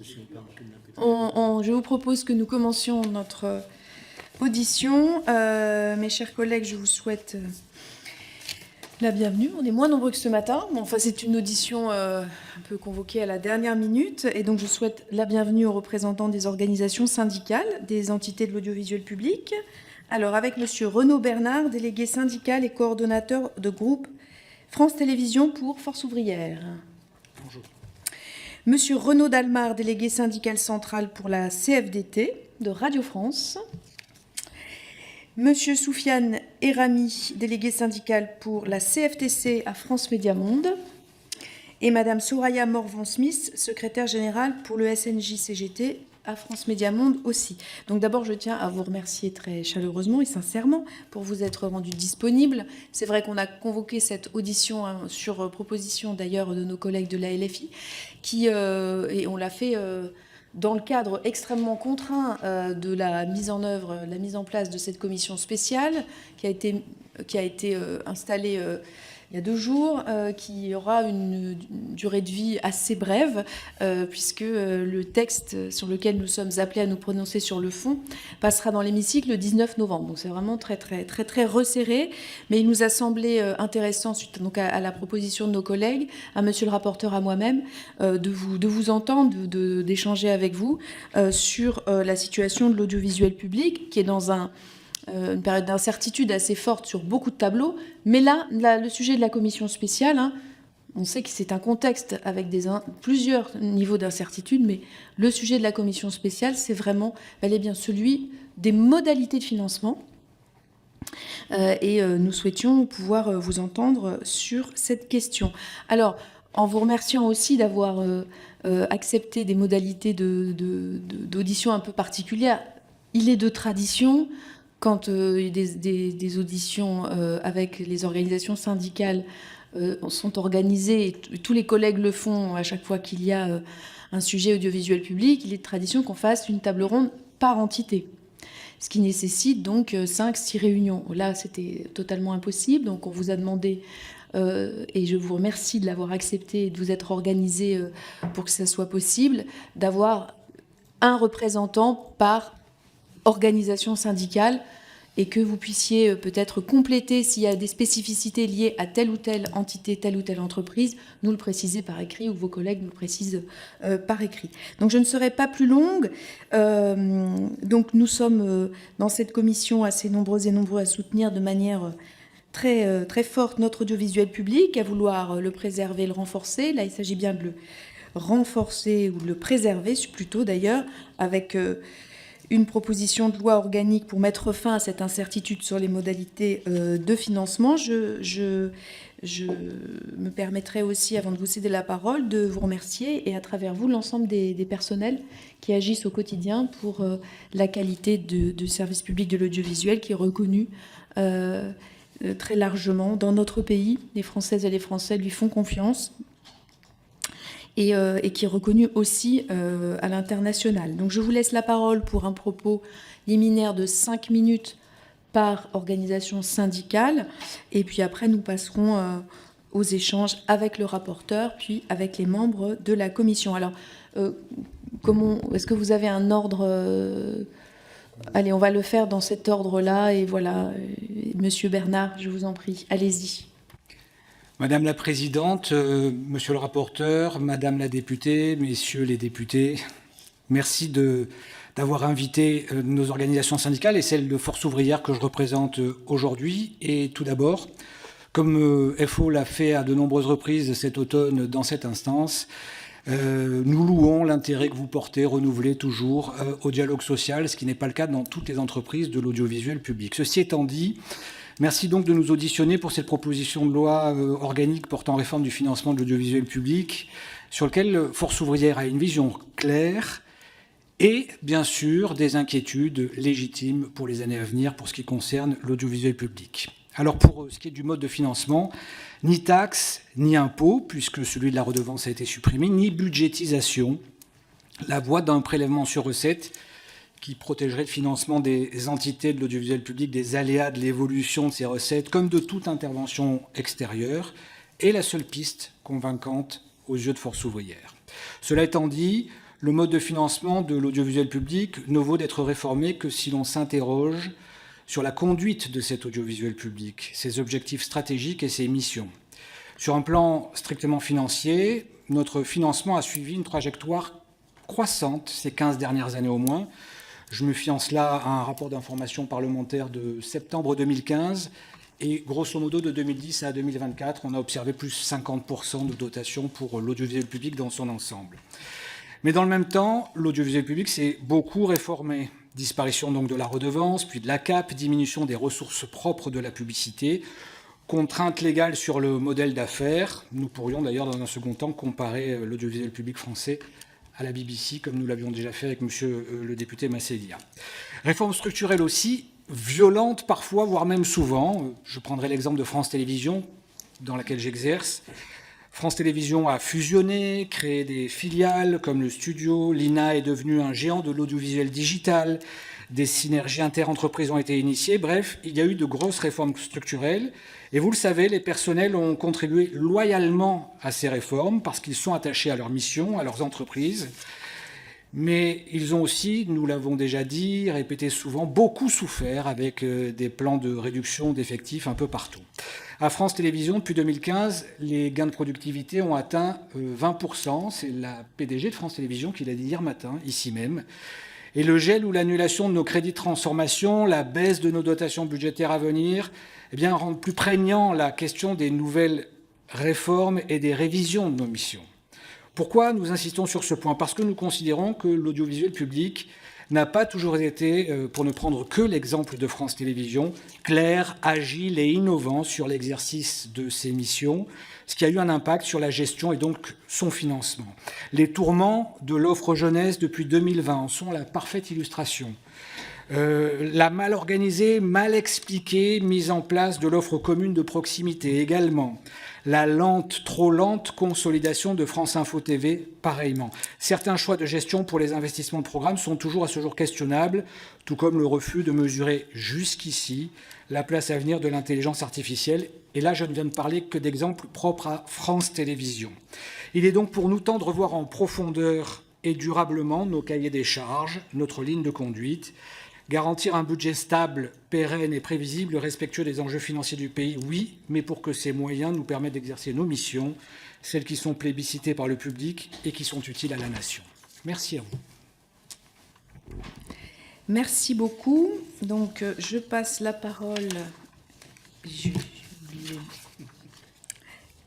Je vous propose que nous commencions notre audition. Mes chers collègues, je vous souhaite la bienvenue. On est moins nombreux que ce matin. Bon, enfin, c'est une audition un peu convoquée à la dernière minute. Et donc, je souhaite la bienvenue aux représentants des organisations syndicales, des entités de l'audiovisuel public. Alors, avec Monsieur Renaud Bernard, délégué syndical et coordonnateur de groupe France Télévisions pour Force Ouvrière. Bonjour. Monsieur Renaud Dalmar, délégué syndical central pour la CFDT de Radio France. Monsieur Soufiane Erami, délégué syndical pour la CFTC à France Média Monde. Et Madame Soraya Morvan-Smith, secrétaire générale pour le SNJ-CGT à France Média Monde aussi. Donc d'abord, je tiens à vous remercier très chaleureusement et sincèrement pour vous être rendu disponible. C'est vrai qu'on a convoqué cette audition sur proposition d'ailleurs de nos collègues de la LFI, et on l'a fait dans le cadre extrêmement contraint de la mise en place de cette commission spéciale qui a été installée il y a 2 jours, qui aura une durée de vie assez brève, puisque le texte sur lequel nous sommes appelés à nous prononcer sur le fond passera dans l'hémicycle le 19 novembre. Donc c'est vraiment très, très, très, très resserré. Mais il nous a semblé intéressant, suite donc à la proposition de nos collègues, à monsieur le rapporteur, à moi-même, de vous entendre, d'échanger avec vous sur la situation de l'audiovisuel public, qui est dans une période d'incertitude assez forte sur beaucoup de tableaux. Mais là, le sujet de la commission spéciale, on sait que c'est un contexte avec plusieurs niveaux d'incertitude, mais le sujet de la commission spéciale, c'est vraiment bel et bien celui des modalités de financement. Et nous souhaitions pouvoir vous entendre sur cette question. Alors, en vous remerciant aussi d'avoir accepté des modalités d'audition un peu particulières, il est de tradition, quand des auditions avec les organisations syndicales sont organisées, et tous les collègues le font à chaque fois qu'il y a un sujet audiovisuel public, il est de tradition qu'on fasse une table ronde par entité, ce qui nécessite donc 5-6 réunions. Là, c'était totalement impossible, donc on vous a demandé, et je vous remercie de l'avoir accepté et de vous être organisé pour que ça soit possible, d'avoir un représentant par organisation syndicale, et que vous puissiez peut-être compléter s'il y a des spécificités liées à telle ou telle entité, telle ou telle entreprise, nous le préciser par écrit, ou vos collègues nous le précisent par écrit. Donc je ne serai pas plus longue. Donc nous sommes dans cette commission assez nombreux et nombreux à soutenir de manière très, très forte notre audiovisuel public, à vouloir le préserver, le renforcer. Là, il s'agit bien de le renforcer ou de le préserver, plutôt d'ailleurs, avec une proposition de loi organique pour mettre fin à cette incertitude sur les modalités de financement. Je me permettrai aussi, avant de vous céder la parole, de vous remercier, et à travers vous, l'ensemble des personnels qui agissent au quotidien pour la qualité du service public de l'audiovisuel, qui est reconnu très largement dans notre pays. Les Françaises et les Français lui font confiance. Et qui est reconnu aussi à l'international. Donc je vous laisse la parole pour un propos liminaire de 5 minutes par organisation syndicale, et puis après nous passerons aux échanges avec le rapporteur, puis avec les membres de la commission. Alors, est-ce que vous avez un ordre Allez, on va le faire dans cet ordre-là, et voilà. Monsieur Bernard, je vous en prie, allez-y. Madame la Présidente, Monsieur le rapporteur, Madame la députée, Messieurs les députés, merci d'avoir invité nos organisations syndicales et celle de Force Ouvrière que je représente aujourd'hui. Et tout d'abord, comme FO l'a fait à de nombreuses reprises cet automne dans cette instance, nous louons l'intérêt que vous portez, renouvelez toujours, au dialogue social, ce qui n'est pas le cas dans toutes les entreprises de l'audiovisuel public. Ceci étant dit, merci donc de nous auditionner pour cette proposition de loi organique portant réforme du financement de l'audiovisuel public, sur lequel Force Ouvrière a une vision claire et, bien sûr, des inquiétudes légitimes pour les années à venir pour ce qui concerne l'audiovisuel public. Alors, pour ce qui est du mode de financement, ni taxe, ni impôt, puisque celui de la redevance a été supprimé, ni budgétisation, la voie d'un prélèvement sur recette qui protégerait le financement des entités de l'audiovisuel public des aléas de l'évolution de ces recettes, comme de toute intervention extérieure, est la seule piste convaincante aux yeux de Force Ouvrière. Cela étant dit, le mode de financement de l'audiovisuel public ne vaut d'être réformé que si l'on s'interroge sur la conduite de cet audiovisuel public, ses objectifs stratégiques et ses missions. Sur un plan strictement financier, notre financement a suivi une trajectoire croissante ces 15 dernières années au moins. Je me fie en cela à un rapport d'information parlementaire de septembre 2015 et grosso modo de 2010 à 2024, on a observé plus 50% de dotation pour l'audiovisuel public dans son ensemble. Mais dans le même temps, l'audiovisuel public s'est beaucoup réformé. Disparition donc de la redevance, puis de la CAP, diminution des ressources propres de la publicité, contraintes légales sur le modèle d'affaires. Nous pourrions d'ailleurs dans un second temps comparer l'audiovisuel public français à la BBC, comme nous l'avions déjà fait avec monsieur le député Massélia. Réforme structurelle aussi, violente parfois, voire même souvent. Je prendrai l'exemple de France Télévisions, dans laquelle j'exerce. France Télévisions a fusionné, créé des filiales comme le studio. L'INA est devenu un géant de l'audiovisuel digital. Des synergies interentreprises ont été initiées. Bref, il y a eu de grosses réformes structurelles. Et vous le savez, les personnels ont contribué loyalement à ces réformes parce qu'ils sont attachés à leur mission, à leurs entreprises. Mais ils ont aussi, nous l'avons déjà dit, répété souvent, beaucoup souffert avec des plans de réduction d'effectifs un peu partout. À France Télévisions, depuis 2015, les gains de productivité ont atteint 20%. C'est la PDG de France Télévisions qui l'a dit hier matin, ici même. Et le gel ou l'annulation de nos crédits de transformation, la baisse de nos dotations budgétaires à venir, eh bien, rendent plus prégnant la question des nouvelles réformes et des révisions de nos missions. Pourquoi nous insistons sur ce point? Parce que nous considérons que l'audiovisuel public n'a pas toujours été, pour ne prendre que l'exemple de France Télévisions, clair, agile et innovant sur l'exercice de ses missions, ce qui a eu un impact sur la gestion et donc son financement. Les tourments de l'offre jeunesse depuis 2020 en sont la parfaite illustration. La mal organisée, mal expliquée mise en place de l'offre commune de proximité également. La lente, trop lente consolidation de France Info TV, pareillement. Certains choix de gestion pour les investissements de programme sont toujours à ce jour questionnables, tout comme le refus de mesurer jusqu'ici la place à venir de l'intelligence artificielle. Et là, je ne viens de parler que d'exemples propres à France Télévisions. Il est donc pour nous temps de revoir en profondeur et durablement nos cahiers des charges, notre ligne de conduite. Garantir un budget stable, pérenne et prévisible, respectueux des enjeux financiers du pays, oui, mais pour que ces moyens nous permettent d'exercer nos missions, celles qui sont plébiscitées par le public et qui sont utiles à la nation. Merci à vous. Merci beaucoup. Donc, je passe la parole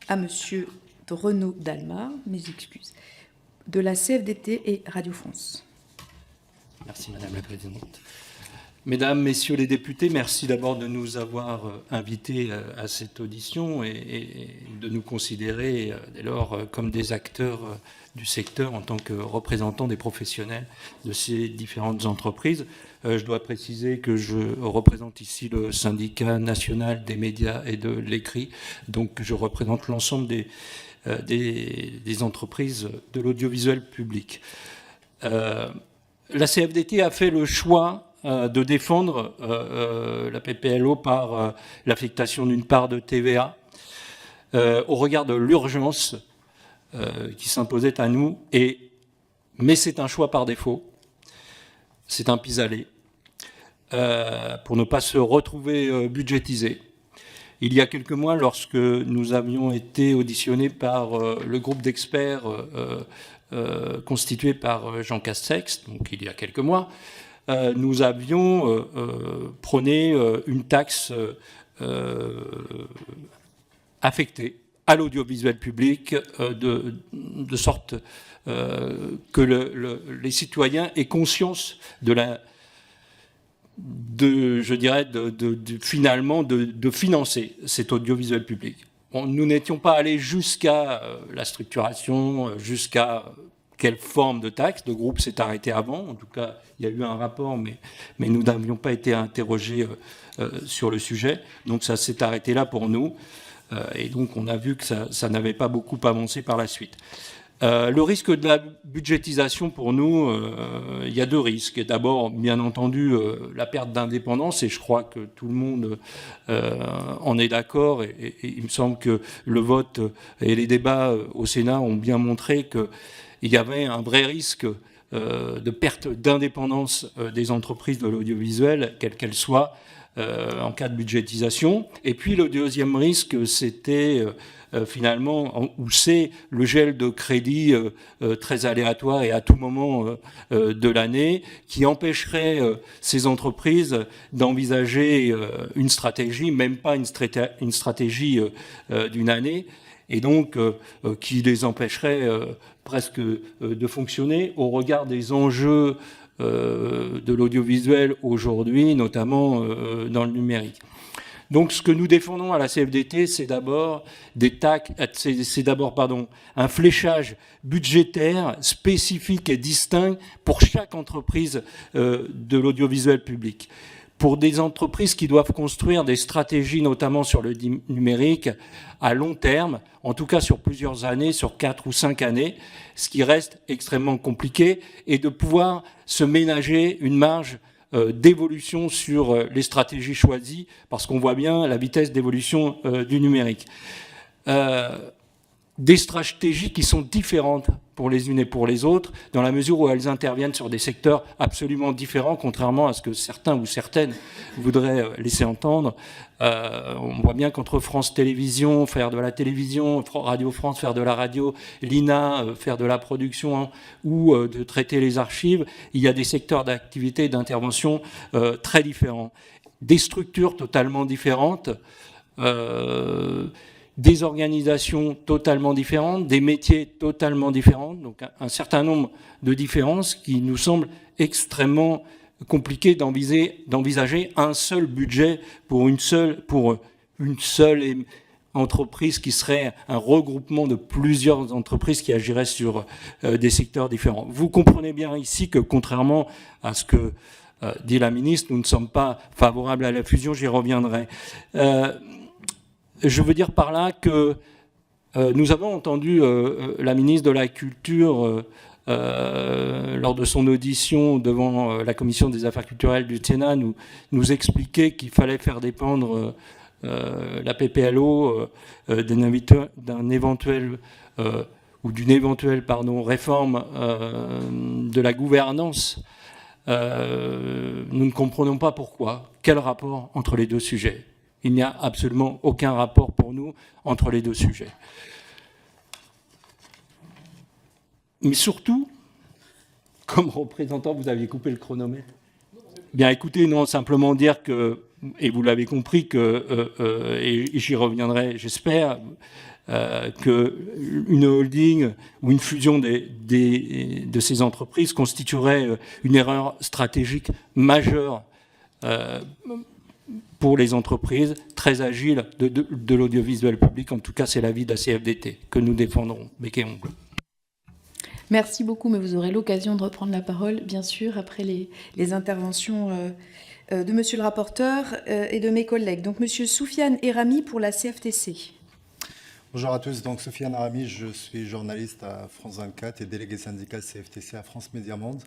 à monsieur Renaud Dalmar, mes excuses, de la CFDT et Radio France. Merci Madame la Présidente. Mesdames, Messieurs les députés, merci d'abord de nous avoir invités à cette audition et de nous considérer dès lors comme des acteurs du secteur en tant que représentants des professionnels de ces différentes entreprises. Je dois préciser que je représente ici le syndicat national des médias et de l'écrit, donc je représente l'ensemble des entreprises de l'audiovisuel public. La CFDT a fait le choix de défendre la PPLO par l'affectation d'une part de TVA au regard de l'urgence qui s'imposait à nous. Mais c'est un choix par défaut, c'est un pis-aller, pour ne pas se retrouver budgétisé. Il y a quelques mois, lorsque nous avions été auditionnés par le groupe d'experts constitué par Jean Castex, donc il y a quelques mois, nous avions prôné une taxe affectée à l'audiovisuel public de sorte que les citoyens aient conscience finalement de financer cet audiovisuel public. Bon, nous n'étions pas allés jusqu'à la structuration, jusqu'à quelle forme de taxe. Le groupe s'est arrêté avant. En tout cas, il y a eu un rapport, mais nous n'avions pas été interrogés sur le sujet. Donc ça s'est arrêté là pour nous. Et donc on a vu que ça n'avait pas beaucoup avancé par la suite. Le risque de la budgétisation, pour nous, il y a deux risques. D'abord, bien entendu, la perte d'indépendance, et je crois que tout le monde en est d'accord, et il me semble que le vote et les débats au Sénat ont bien montré qu'il y avait un vrai risque de perte d'indépendance des entreprises de l'audiovisuel, quelles qu'elles soient, en cas de budgétisation. Et puis le deuxième risque, c'était finalement, où c'est le gel de crédit très aléatoire et à tout moment de l'année, qui empêcherait ces entreprises d'envisager une stratégie, même pas une stratégie d'une année, et donc qui les empêcherait presque de fonctionner au regard des enjeux de l'audiovisuel aujourd'hui, notamment dans le numérique. Donc, ce que nous défendons à la CFDT, c'est d'abord un fléchage budgétaire spécifique et distinct pour chaque entreprise de l'audiovisuel public. Pour des entreprises qui doivent construire des stratégies, notamment sur le numérique, à long terme, en tout cas sur plusieurs années, sur 4 ou 5 années, ce qui reste extrêmement compliqué, et de pouvoir se ménager une marge d'évolution sur les stratégies choisies, parce qu'on voit bien la vitesse d'évolution du numérique. Des stratégies qui sont différentes pour les unes et pour les autres, dans la mesure où elles interviennent sur des secteurs absolument différents, contrairement à ce que certains ou certaines voudraient laisser entendre. On voit bien qu'entre France Télévisions, faire de la télévision, Radio France, faire de la radio, l'INA, faire de la production ou de traiter les archives, il y a des secteurs d'activité et d'intervention très différents. Des structures totalement différentes, des organisations totalement différentes, des métiers totalement différents, donc un certain nombre de différences qui nous semblent extrêmement compliqué d'envisager un seul budget pour une seule entreprise qui serait un regroupement de plusieurs entreprises qui agiraient sur des secteurs différents. Vous comprenez bien ici que, contrairement à ce que dit la ministre, nous ne sommes pas favorables à la fusion, j'y reviendrai. Je veux dire par là que nous avons entendu la ministre de la Culture lors de son audition devant la Commission des affaires culturelles du Sénat nous expliquer qu'il fallait faire dépendre la PPLO d'un éventuel ou d'une éventuelle réforme de la gouvernance. Nous ne comprenons pas pourquoi. Quel rapport entre les deux sujets ? Il n'y a absolument aucun rapport pour nous entre les deux sujets. Mais surtout, comme représentant, vous aviez coupé le chronomètre. Bien écoutez, non, simplement dire que, et vous l'avez compris, et j'y reviendrai, j'espère, qu'une holding ou une fusion de ces entreprises constituerait une erreur stratégique majeure pour les entreprises très agiles de l'audiovisuel public. En tout cas, c'est l'avis de la CFDT que nous défendrons, bec et ongle. Merci beaucoup, mais vous aurez l'occasion de reprendre la parole, bien sûr, après les interventions de monsieur le rapporteur et de mes collègues. Donc, monsieur Soufiane Erami pour la CFTC. Bonjour à tous, donc Soufiane Erami, je suis journaliste à France 24 et délégué syndical CFTC à France Média Monde.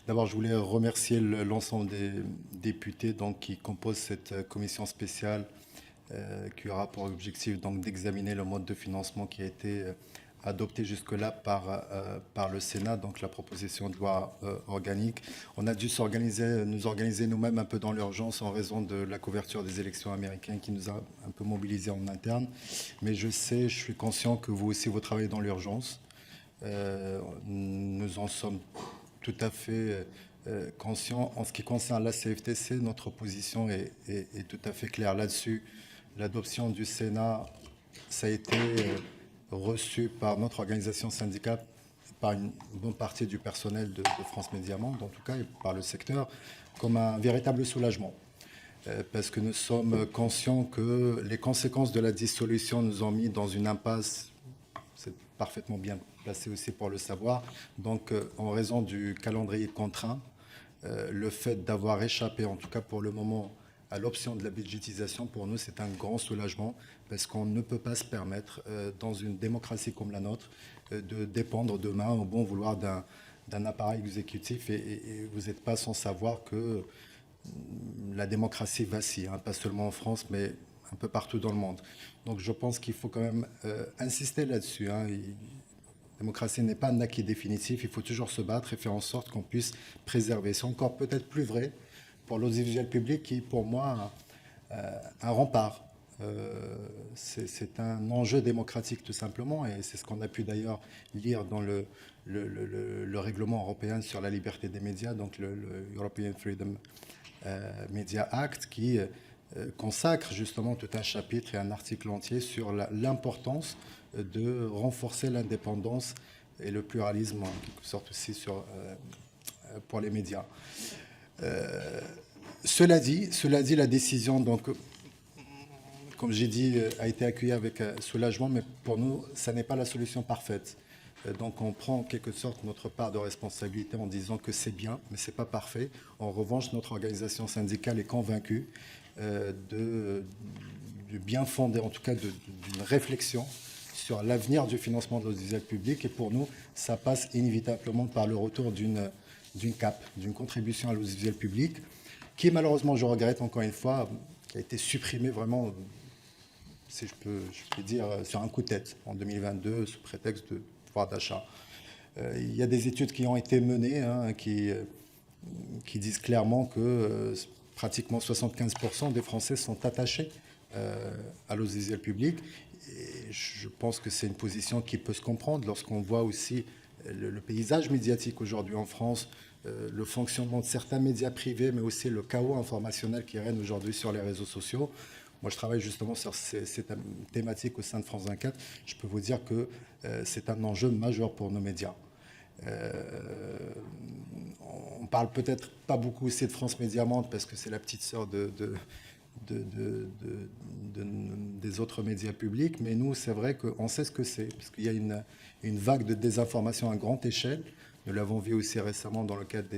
D'abord, je voulais remercier l'ensemble des députés qui composent cette commission spéciale qui aura pour objectif d'examiner le mode de financement qui a été adopté jusque-là par le Sénat, donc la proposition de loi organique. On a dû nous organiser nous-mêmes un peu dans l'urgence en raison de la couverture des élections américaines qui nous a un peu mobilisés en interne. Mais je suis conscient que vous aussi, vous travaillez dans l'urgence. Nous en sommes tout à fait conscients. En ce qui concerne la CFTC, notre position est tout à fait claire là-dessus. L'adoption du Sénat, ça a été reçu par notre organisation syndicale, par une bonne partie du personnel de France Média Monde, en tout cas, et par le secteur, comme un véritable soulagement. Parce que nous sommes conscients que les conséquences de la dissolution nous ont mis dans une impasse, c'est parfaitement bien placé aussi pour le savoir. Donc, en raison du calendrier contraint, le fait d'avoir échappé, en tout cas pour le moment, à l'option de la budgétisation, pour nous, c'est un grand soulagement parce qu'on ne peut pas se permettre, dans une démocratie comme la nôtre, de dépendre demain au bon vouloir d'un appareil exécutif et vous n'êtes pas sans savoir que la démocratie vacille, hein, pas seulement en France, mais un peu partout dans le monde. Donc je pense qu'il faut quand même insister là-dessus. Hein. La démocratie n'est pas un acquis définitif, il faut toujours se battre et faire en sorte qu'on puisse préserver. C'est encore peut-être plus vrai pour l'audiovisuel public qui, pour moi, un rempart. C'est un enjeu démocratique tout simplement et c'est ce qu'on a pu d'ailleurs lire dans le règlement européen sur la liberté des médias, donc le European Freedom Media Act, qui consacre justement tout un chapitre et un article entier sur l'importance de renforcer l'indépendance et le pluralisme, en quelque sorte aussi pour les médias. Cela dit, la décision, donc, comme j'ai dit, a été accueillie avec soulagement, mais pour nous, ça n'est pas la solution parfaite. Donc on prend en quelque sorte notre part de responsabilité en disant que c'est bien, mais ce n'est pas parfait. En revanche, notre organisation syndicale est convaincue du bien fondé, en tout cas d'une réflexion sur l'avenir du financement de l'audiovisuel public. Et pour nous, ça passe inévitablement par le retour d'une CAP, d'une contribution à l'audiovisuel public, qui malheureusement, je regrette encore une fois, a été supprimée vraiment, si je peux dire, sur un coup de tête en 2022, sous prétexte de pouvoir d'achat. Il y a des études qui ont été menées hein, qui disent clairement que pratiquement 75% des Français sont attachés à l'audiovisuel public. Et je pense que c'est une position qui peut se comprendre lorsqu'on voit aussi le paysage médiatique aujourd'hui en France, le fonctionnement de certains médias privés, mais aussi le chaos informationnel qui règne aujourd'hui sur les réseaux sociaux. Moi, je travaille justement sur cette thématique au sein de France 24. Je peux vous dire que c'est un enjeu majeur pour nos médias. On parle peut-être pas beaucoup aussi de France Média Monde parce que c'est la petite sœur des autres médias publics, mais nous, c'est vrai qu'on sait ce que c'est, parce qu'il y a une vague de désinformation à grande échelle. Nous l'avons vu aussi récemment dans le cadre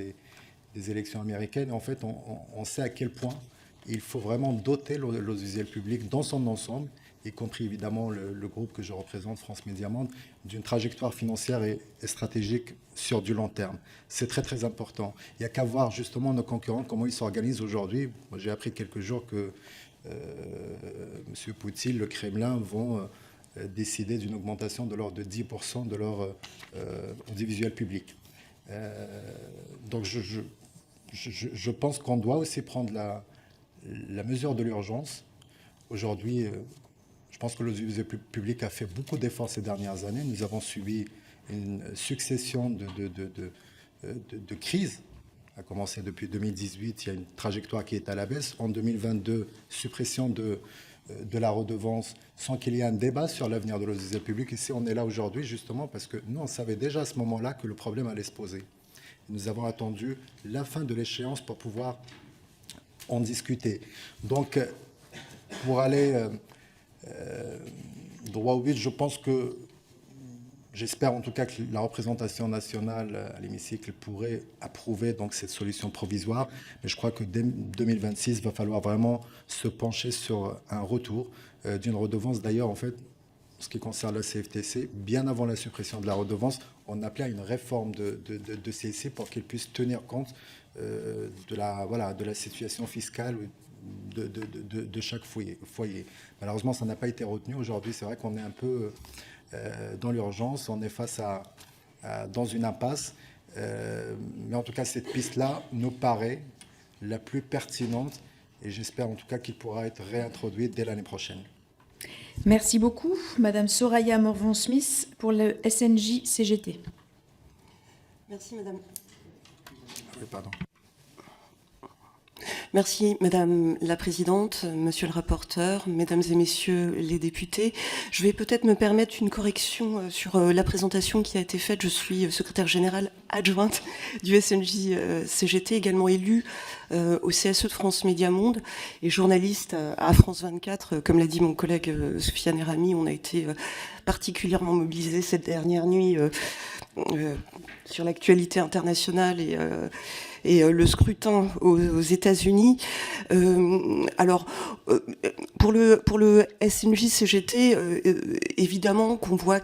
des élections américaines. Et en fait, on sait à quel point il faut vraiment doter l'audiovisuel public dans son ensemble, y compris évidemment le groupe que je représente, France Média Monde, d'une trajectoire financière et stratégique sur du long terme. C'est très très important. Il n'y a qu'à voir justement nos concurrents, comment ils s'organisent aujourd'hui. Moi, j'ai appris quelques jours que M. Poutine, le Kremlin, vont décider d'une augmentation de l'ordre de 10% de leur audiovisuel public. Donc je pense qu'on doit aussi prendre la mesure de l'urgence. Aujourd'hui, je pense que l'audiovisuel public a fait beaucoup d'efforts ces dernières années. Nous avons subi une succession de crises. A commencé depuis 2018, il y a une trajectoire qui est à la baisse. En 2022, suppression de la redevance sans qu'il y ait un débat sur l'avenir de l'audiovisuel public. Ici, on est là aujourd'hui justement parce que nous, on savait déjà à ce moment-là que le problème allait se poser. Nous avons attendu la fin de l'échéance pour pouvoir en discuter. Donc, pour aller droit au but, je pense que, j'espère en tout cas que la représentation nationale à l'hémicycle pourrait approuver donc cette solution provisoire. Mais je crois que dès 2026, il va falloir vraiment se pencher sur un retour d'une redevance. D'ailleurs, en fait, en ce qui concerne la CFTC, bien avant la suppression de la redevance, on appelait à une réforme de CFTC pour qu'elle puisse tenir compte de la situation fiscale de chaque foyer. Malheureusement, ça n'a pas été retenu. Aujourd'hui, c'est vrai qu'on est un peu dans l'urgence, on est dans une impasse. Mais en tout cas, cette piste-là nous paraît la plus pertinente et j'espère en tout cas qu'il pourra être réintroduit dès l'année prochaine. Merci beaucoup, Madame Soraya Morvan-Smith, pour le SNJ CGT. Merci, Madame. Oui, pardon. Merci, Madame la Présidente, Monsieur le rapporteur, Mesdames et Messieurs les députés. Je vais peut-être me permettre une correction sur la présentation qui a été faite. Je suis secrétaire générale adjointe du SNJ CGT, également élue au CSE de France Média Monde et journaliste à France 24. Comme l'a dit mon collègue Sofiane Erami, on a été particulièrement mobilisés cette dernière nuit sur l'actualité internationale et le scrutin aux États-Unis. Alors, pour le SNJ-CGT, évidemment qu'on voit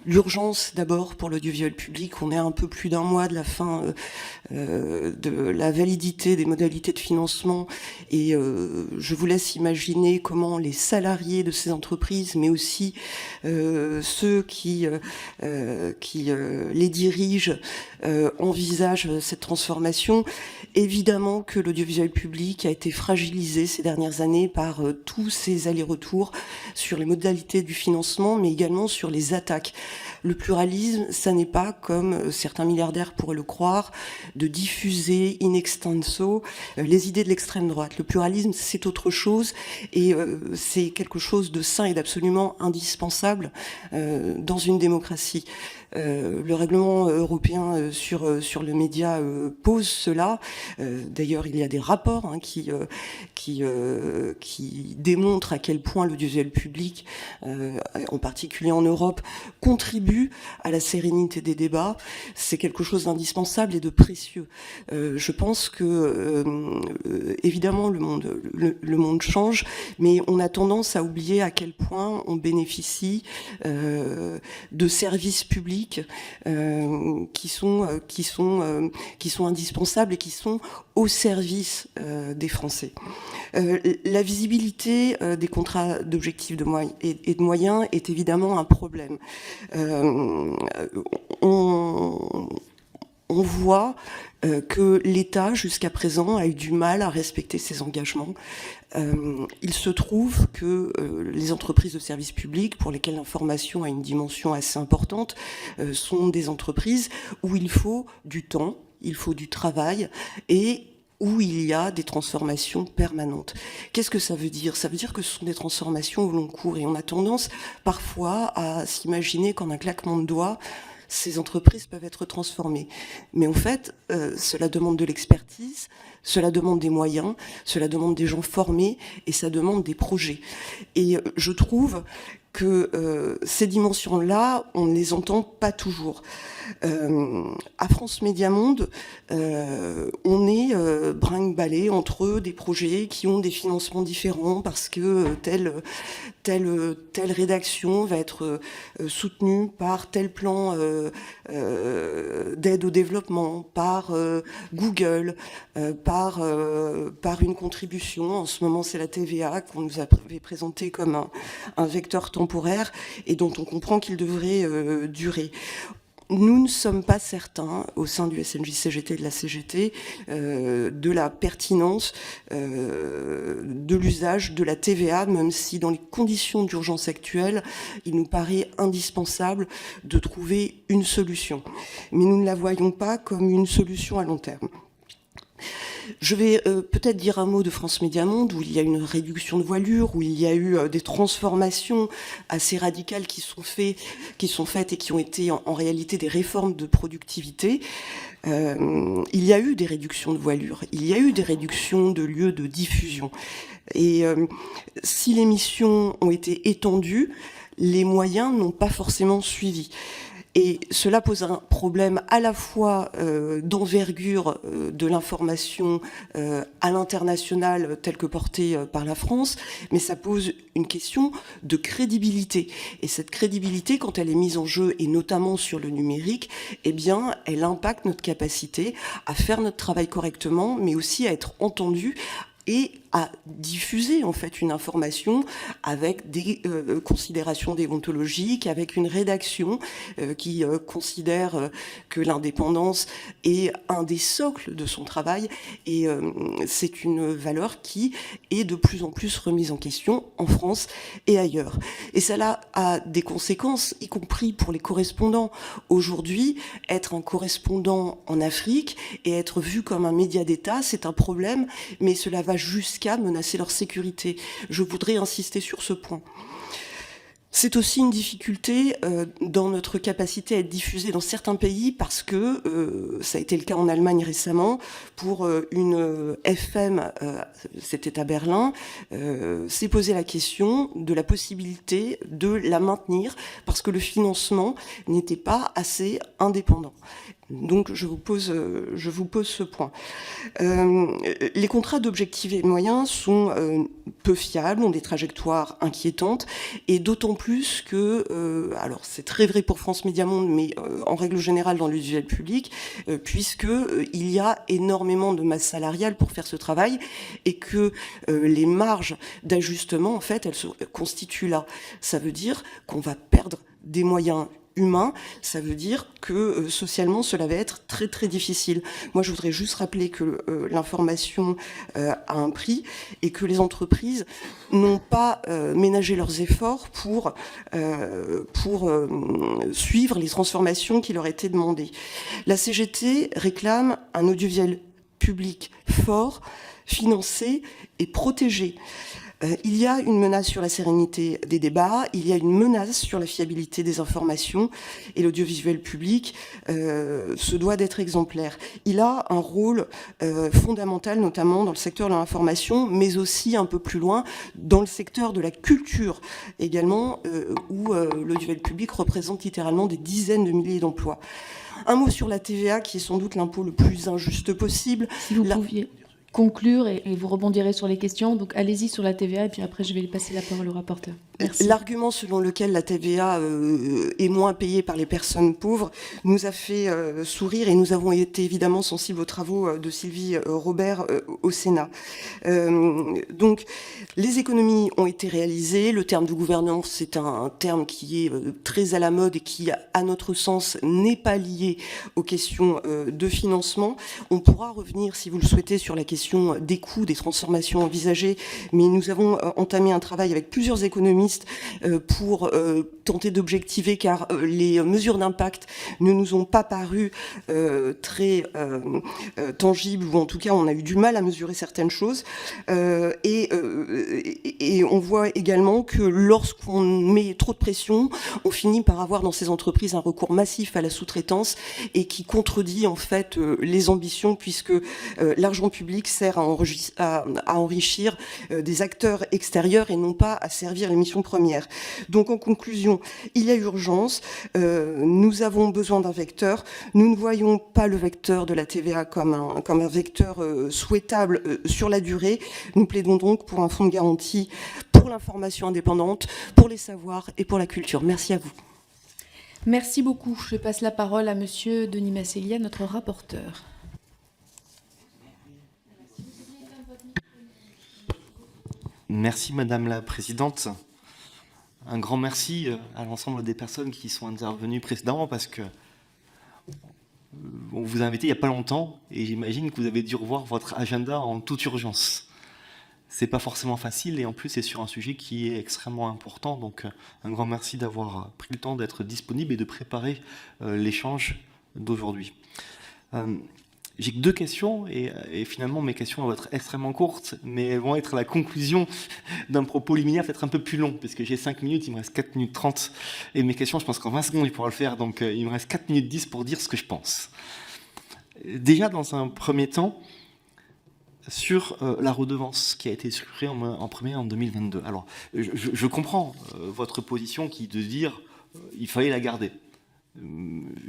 L'urgence d'abord pour l'audiovisuel public, on est à un peu plus d'un mois de la fin de la validité des modalités de financement et je vous laisse imaginer comment les salariés de ces entreprises, mais aussi ceux qui les dirigent, envisagent cette transformation. Évidemment que l'audiovisuel public a été fragilisé ces dernières années par tous ces allers-retours sur les modalités du financement, mais également sur les attaques. Le pluralisme, ça n'est pas, comme certains milliardaires pourraient le croire, de diffuser in extenso les idées de l'extrême droite. Le pluralisme, c'est autre chose et c'est quelque chose de sain et d'absolument indispensable dans une démocratie. Le règlement européen sur le média pose cela. D'ailleurs, il y a des rapports qui démontrent à quel point l'audiovisuel public, en particulier en Europe, contribue à la sérénité des débats. C'est quelque chose d'indispensable et de précieux. Je pense que, évidemment, le monde change, mais on a tendance à oublier à quel point on bénéficie de services publics qui sont indispensables et qui sont au service des Français. La visibilité des contrats d'objectifs et de moyens est évidemment un problème. On voit que l'État, jusqu'à présent, a eu du mal à respecter ses engagements. Il se trouve que les entreprises de services publics, pour lesquelles l'information a une dimension assez importante, sont des entreprises où il faut du temps, il faut du travail et où il y a des transformations permanentes. Qu'est-ce que ça veut dire ? Ça veut dire que ce sont des transformations au long cours et on a tendance parfois à s'imaginer qu'en un claquement de doigts, ces entreprises peuvent être transformées. Mais en fait, cela demande de l'expertise, cela demande des moyens, cela demande des gens formés et ça demande des projets. Et je trouve que ces dimensions-là, on ne les entend pas toujours. À France Média Monde, on est brinque-ballé entre des projets qui ont des financements différents parce que telle rédaction va être soutenue par tel plan d'aide au développement, par Google, par une contribution. En ce moment, c'est la TVA qu'on nous avait présentée comme un vecteur temporaire et dont on comprend qu'il devrait durer. Nous ne sommes pas certains, au sein du SNJ-CGT et de la CGT, de la pertinence de l'usage de la TVA, même si dans les conditions d'urgence actuelles, il nous paraît indispensable de trouver une solution. Mais nous ne la voyons pas comme une solution à long terme. Je vais peut-être dire un mot de France Média Monde, où il y a une réduction de voilure, où il y a eu des transformations assez radicales qui sont faites et qui ont été en réalité des réformes de productivité. Il y a eu des réductions de voilure, il y a eu des réductions de lieux de diffusion. Et si les missions ont été étendues, les moyens n'ont pas forcément suivi. Et cela pose un problème à la fois d'envergure de l'information à l'international telle que portée par la France, mais ça pose une question de crédibilité. Et cette crédibilité, quand elle est mise en jeu, et notamment sur le numérique, eh bien, elle impacte notre capacité à faire notre travail correctement, mais aussi à être entendu et à diffuser en fait une information avec des considérations déontologiques, avec une rédaction qui considère que l'indépendance est un des socles de son travail et c'est une valeur qui est de plus en plus remise en question en France et ailleurs. Et cela a des conséquences, y compris pour les correspondants. Aujourd'hui, être un correspondant en Afrique et être vu comme un média d'État, c'est un problème, mais cela va jusqu'à menacer leur sécurité. Je voudrais insister sur ce point. C'est aussi une difficulté dans notre capacité à être diffusé dans certains pays parce que, ça a été le cas en Allemagne récemment, pour une FM, c'était à Berlin, s'est posé la question de la possibilité de la maintenir parce que le financement n'était pas assez indépendant. Donc je vous pose ce point. Les contrats d'objectifs et de moyens sont peu fiables, ont des trajectoires inquiétantes, et d'autant plus que, alors c'est très vrai pour France Médias Monde, mais en règle générale dans l'audiovisuel public, puisqu'il y a énormément de masse salariale pour faire ce travail, et que les marges d'ajustement, en fait, elles se constituent là. Ça veut dire qu'on va perdre des moyens humain, ça veut dire que socialement cela va être très très difficile. Moi je voudrais juste rappeler que l'information a un prix et que les entreprises n'ont pas ménagé leurs efforts pour suivre les transformations qui leur étaient demandées. La CGT réclame un audiovisuel public fort, financé et protégé. Il y a une menace sur la sérénité des débats, il y a une menace sur la fiabilité des informations, et l'audiovisuel public se doit d'être exemplaire. Il a un rôle fondamental, notamment dans le secteur de l'information, mais aussi un peu plus loin, dans le secteur de la culture également, où l'audiovisuel public représente littéralement des dizaines de milliers d'emplois. Un mot sur la TVA, qui est sans doute l'impôt le plus injuste possible. Si vous pouviez conclure et vous rebondirez sur les questions. Donc allez-y sur la TVA et puis après je vais passer la parole au rapporteur. Merci. L'argument selon lequel la TVA est moins payée par les personnes pauvres nous a fait sourire, et nous avons été évidemment sensibles aux travaux de Sylvie Robert au Sénat. Donc les économies ont été réalisées. Le terme de gouvernance, c'est un terme qui est très à la mode et qui, à notre sens, n'est pas lié aux questions de financement. On pourra revenir, si vous le souhaitez, sur la question des coûts, des transformations envisagées, mais nous avons entamé un travail avec plusieurs économistes pour tenter d'objectiver, car les mesures d'impact ne nous ont pas paru très tangibles, ou en tout cas on a eu du mal à mesurer certaines choses, et on voit également que lorsqu'on met trop de pression, on finit par avoir dans ces entreprises un recours massif à la sous-traitance, et qui contredit en fait les ambitions, puisque l'argent public sert à enrichir des acteurs extérieurs et non pas à servir les missions premières. Donc en conclusion, il y a urgence, nous avons besoin d'un vecteur, nous ne voyons pas le vecteur de la TVA comme un vecteur souhaitable sur la durée. Nous plaidons donc pour un fonds de garantie pour l'information indépendante, pour les savoirs et pour la culture. Merci à vous. Merci beaucoup. Je passe la parole à Monsieur Denis Massélia, notre rapporteur. Merci Madame la Présidente. Un grand merci à l'ensemble des personnes qui sont intervenues précédemment, parce que on vous a invité il n'y a pas longtemps et j'imagine que vous avez dû revoir votre agenda en toute urgence. C'est pas forcément facile, et en plus c'est sur un sujet qui est extrêmement important, donc un grand merci d'avoir pris le temps d'être disponible et de préparer l'échange d'aujourd'hui. J'ai que 2 questions, et finalement mes questions vont être extrêmement courtes, mais elles vont être la conclusion d'un propos liminaire peut-être un peu plus long, parce que j'ai 5 minutes, il me reste 4 minutes 30, et mes questions, je pense qu'en 20 secondes il pourra le faire, donc il me reste 4 minutes 10 pour dire ce que je pense. Déjà, dans un premier temps, sur la redevance qui a été supprimée en premier en 2022. Alors, je comprends votre position qui est de dire il fallait la garder.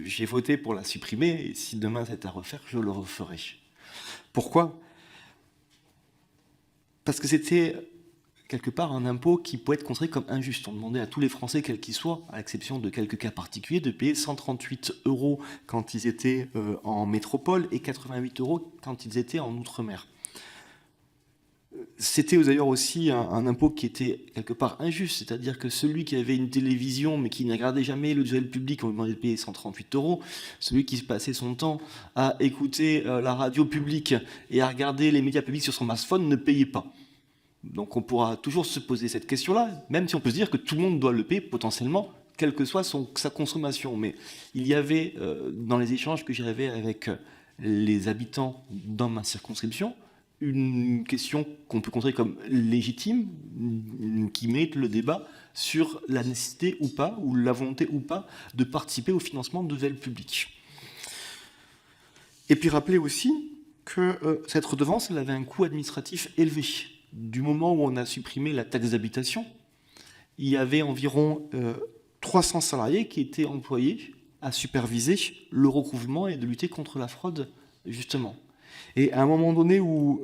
J'ai voté pour la supprimer, et si demain c'est à refaire, je le referai. Pourquoi ? Parce que c'était quelque part un impôt qui pouvait être considéré comme injuste. On demandait à tous les Français, quels qu'ils soient, à l'exception de quelques cas particuliers, de payer 138 € quand ils étaient en métropole et 88 € quand ils étaient en Outre-mer. C'était d'ailleurs aussi un impôt qui était quelque part injuste, c'est-à-dire que celui qui avait une télévision mais qui ne regardait jamais l'audiovisuel public, on lui demandait de payer 138 €, celui qui passait son temps à écouter la radio publique et à regarder les médias publics sur son smartphone ne payait pas. Donc on pourra toujours se poser cette question-là, même si on peut se dire que tout le monde doit le payer potentiellement, quelle que soit sa consommation. Mais il y avait, dans les échanges que j'avais avec les habitants dans ma circonscription, une question qu'on peut considérer comme légitime, qui mérite le débat sur la nécessité ou pas, ou la volonté ou pas, de participer au financement de l'audiovisuel public. Et puis rappeler aussi que cette redevance, elle avait un coût administratif élevé. Du moment où on a supprimé la taxe d'habitation, il y avait environ 300 salariés qui étaient employés à superviser le recouvrement et de lutter contre la fraude, justement. Et à un moment donné où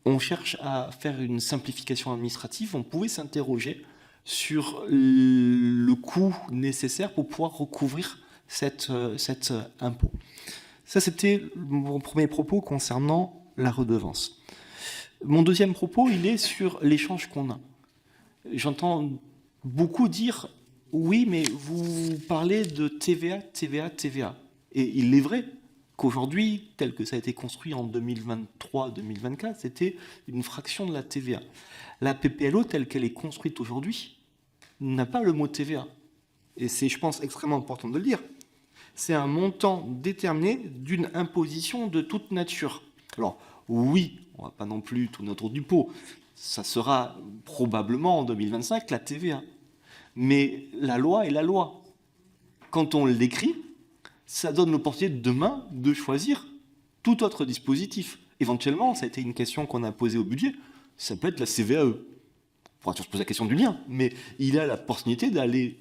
on cherche à faire une simplification administrative, on pouvait s'interroger sur le coût nécessaire pour pouvoir recouvrir cet impôt. Ça, c'était mon premier propos concernant la redevance. Mon deuxième propos, il est sur l'échange qu'on a. J'entends beaucoup dire « oui, mais vous parlez de TVA, TVA, TVA ». Et il est vrai qu'aujourd'hui, tel que ça a été construit en 2023-2024, c'était une fraction de la TVA. La PPLO, telle qu'elle est construite aujourd'hui, n'a pas le mot TVA. Et c'est, je pense, extrêmement important de le dire. C'est un montant déterminé d'une imposition de toute nature. Alors, oui, on ne va pas non plus tourner autour du pot. Ça sera probablement en 2025 la TVA. Mais la loi est la loi. Quand on l'écrit, ça donne l'opportunité demain de choisir tout autre dispositif. Éventuellement, ça a été une question qu'on a posée au budget, ça peut être la CVAE. On pourra toujours se poser la question du lien, mais il a la possibilité d'aller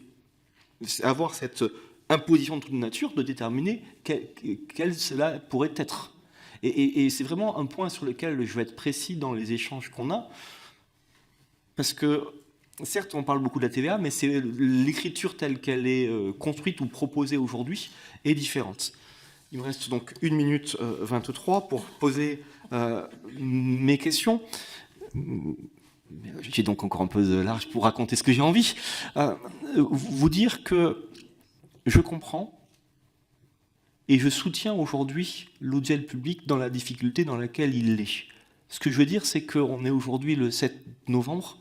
avoir cette imposition de toute nature, de déterminer quelle cela pourrait être. Et c'est vraiment un point sur lequel je vais être précis dans les échanges qu'on a, parce que, certes, on parle beaucoup de la TVA, mais c'est l'écriture telle qu'elle est construite ou proposée aujourd'hui est différente. Il me reste donc 1 minute 23 pour poser mes questions. J'ai donc encore un peu de large pour raconter ce que j'ai envie. Vous dire que je comprends et je soutiens aujourd'hui l'audiovisuel public dans la difficulté dans laquelle il est. Ce que je veux dire, c'est qu'on est aujourd'hui le 7 novembre